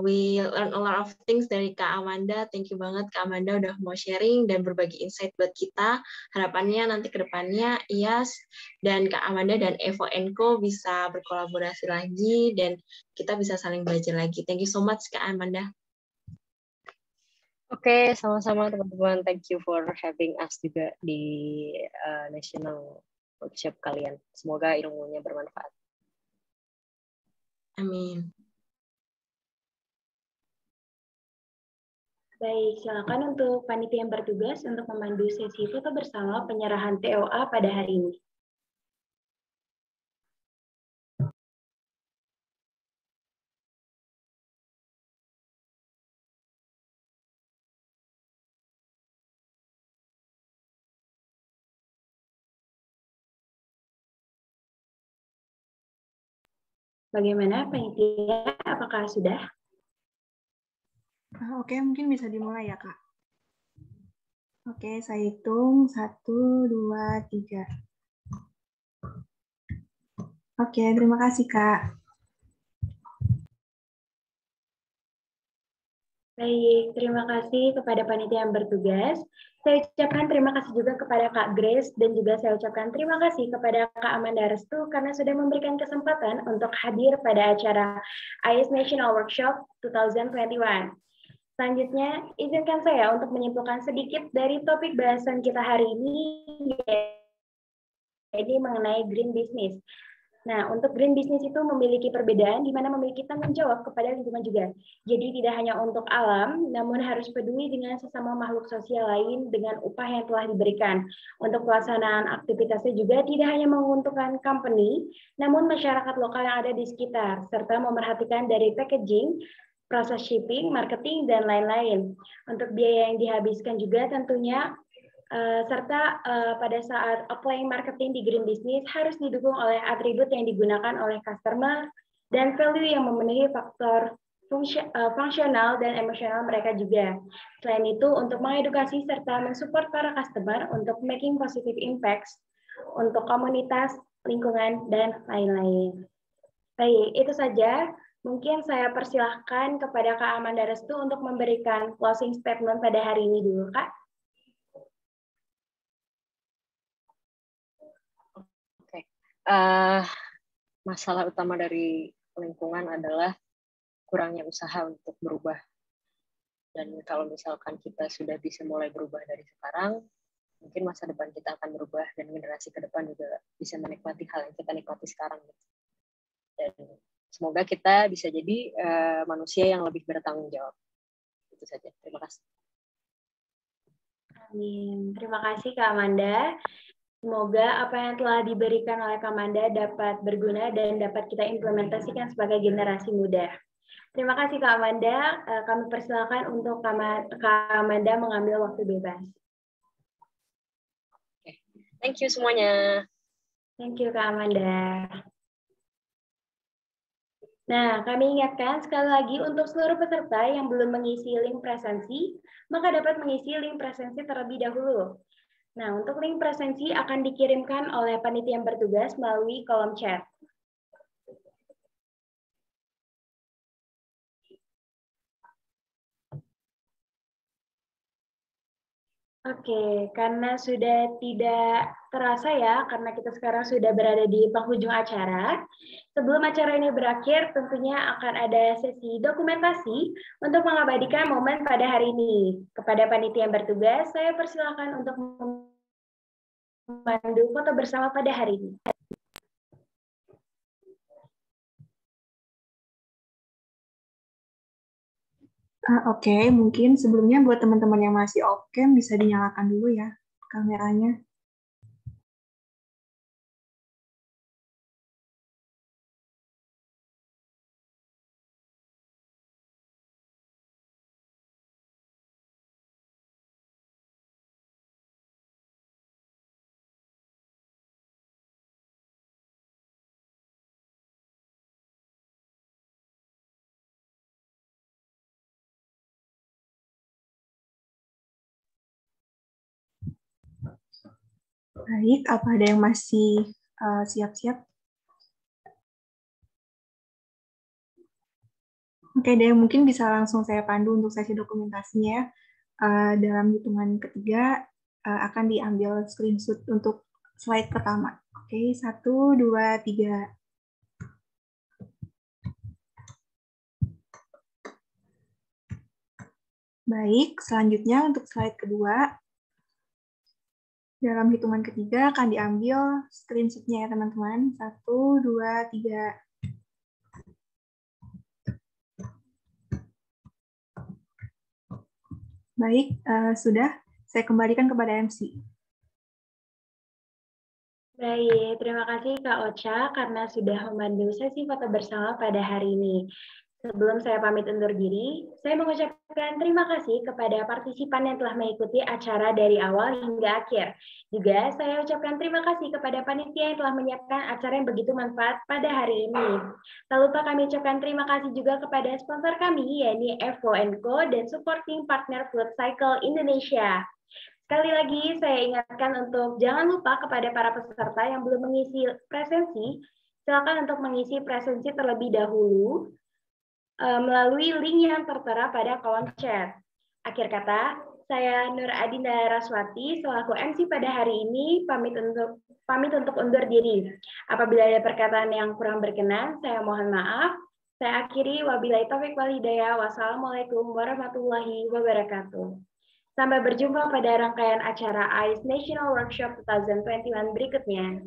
We learn a lot of things dari Kak Amanda. Thank you banget Kak Amanda udah mau sharing dan berbagi insight buat kita. Harapannya nanti ke depannya IAS dan Kak Amanda dan F&Co bisa berkolaborasi lagi dan kita bisa saling belajar lagi. Thank you so much Kak Amanda. Oke, sama-sama teman-teman. Thank you for having us juga di National Workshop kalian. Semoga ilmunya bermanfaat. Amin. Baik, silakan untuk panitia yang bertugas untuk memandu sesi foto bersama penyerahan TOA pada hari ini. Bagaimana panitia? Apakah sudah? Oke, mungkin bisa dimulai ya, Kak. Oke, saya hitung 1, 2, 3. Oke, terima kasih, Kak. Baik, terima kasih kepada panitia yang bertugas. Saya ucapkan terima kasih juga kepada Kak Grace dan juga saya ucapkan terima kasih kepada Kak Amanda Restu karena sudah memberikan kesempatan untuk hadir pada acara ICE National Workshop 2021. Selanjutnya, izinkan saya untuk menyimpulkan sedikit dari topik bahasan kita hari ini, yaitu mengenai green business. Nah, untuk green business itu memiliki perbedaan di mana memiliki tanggung jawab kepada lingkungan juga. Jadi tidak hanya untuk alam, namun harus peduli dengan sesama makhluk sosial lain dengan upah yang telah diberikan. Untuk pelaksanaan aktivitasnya juga tidak hanya menguntungkan company, namun masyarakat lokal yang ada di sekitar, serta memerhatikan dari packaging, proses shipping, marketing, dan lain-lain. Untuk biaya yang dihabiskan juga tentunya serta pada saat applying marketing di green business harus didukung oleh atribut yang digunakan oleh customer dan value yang memenuhi faktor fungsional dan emosional mereka juga. Selain itu, untuk mengedukasi serta mensupport para customer untuk making positive impacts untuk komunitas, lingkungan, dan lain-lain. Baik, itu saja. Mungkin saya persilahkan kepada Kak Amanda Restu untuk memberikan closing statement pada hari ini dulu, Kak. Masalah utama dari lingkungan adalah kurangnya usaha untuk berubah. Dan kalau misalkan kita sudah bisa mulai berubah dari sekarang, mungkin masa depan kita akan berubah dan generasi ke depan juga bisa menikmati hal yang kita nikmati sekarang. Dan semoga kita bisa jadi manusia yang lebih bertanggung jawab. Itu saja. Terima kasih. Amin. Terima kasih Kak Amanda. Semoga apa yang telah diberikan oleh Kak Amanda dapat berguna dan dapat kita implementasikan sebagai generasi muda. Terima kasih Kak Amanda. Kami persilakan untuk Kak Amanda mengambil waktu bebas. Thank you semuanya. Thank you Kak Amanda. Nah, kami ingatkan sekali lagi untuk seluruh peserta yang belum mengisi link presensi, maka dapat mengisi link presensi terlebih dahulu. Nah, untuk link presensi akan dikirimkan oleh panitia yang bertugas melalui kolom chat. Oke, karena sudah tidak terasa ya, karena kita sekarang sudah berada di penghujung acara. Sebelum acara ini berakhir, tentunya akan ada sesi dokumentasi untuk mengabadikan momen pada hari ini. Kepada panitia yang bertugas, saya persilakan untuk memandu foto bersama pada hari ini. Oke, mungkin sebelumnya buat teman-teman yang masih off-cam bisa dinyalakan dulu ya kameranya. Baik, apa ada yang masih siap-siap? Oke deh, mungkin bisa langsung saya pandu untuk sesi dokumentasinya ya. Dalam hitungan ketiga akan diambil screenshot untuk slide pertama. Oke, 1, 2, 3. Baik, selanjutnya untuk slide kedua. Dalam hitungan ketiga akan diambil screenshot-nya ya teman-teman. 1, 2, 3. Baik, sudah. Saya kembalikan kepada MC. Baik, terima kasih Kak Ocha karena sudah memandu sesi foto bersama pada hari ini. Sebelum saya pamit undur diri, saya mengucapkan terima kasih kepada partisipan yang telah mengikuti acara dari awal hingga akhir. Juga saya ucapkan terima kasih kepada panitia yang telah menyiapkan acara yang begitu manfaat pada hari ini. Tak lupa kami ucapkan terima kasih juga kepada sponsor kami, yaitu Evo & Co dan supporting partner Food Cycle Indonesia. Sekali lagi saya ingatkan untuk jangan lupa kepada para peserta yang belum mengisi presensi, silakan untuk mengisi presensi terlebih dahulu melalui link yang tertera pada kolom chat. Akhir kata, saya Nur Adinda Raswati selaku MC pada hari ini pamit untuk undur diri. Apabila ada perkataan yang kurang berkenan, saya mohon maaf. Saya akhiri wabillahi taufiq wal hidayah. Wassalamualaikum warahmatullahi wabarakatuh. Sampai berjumpa pada rangkaian acara AIS National Workshop 2021 berikutnya.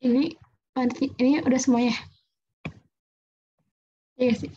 Ini udah semuanya. Iya sih.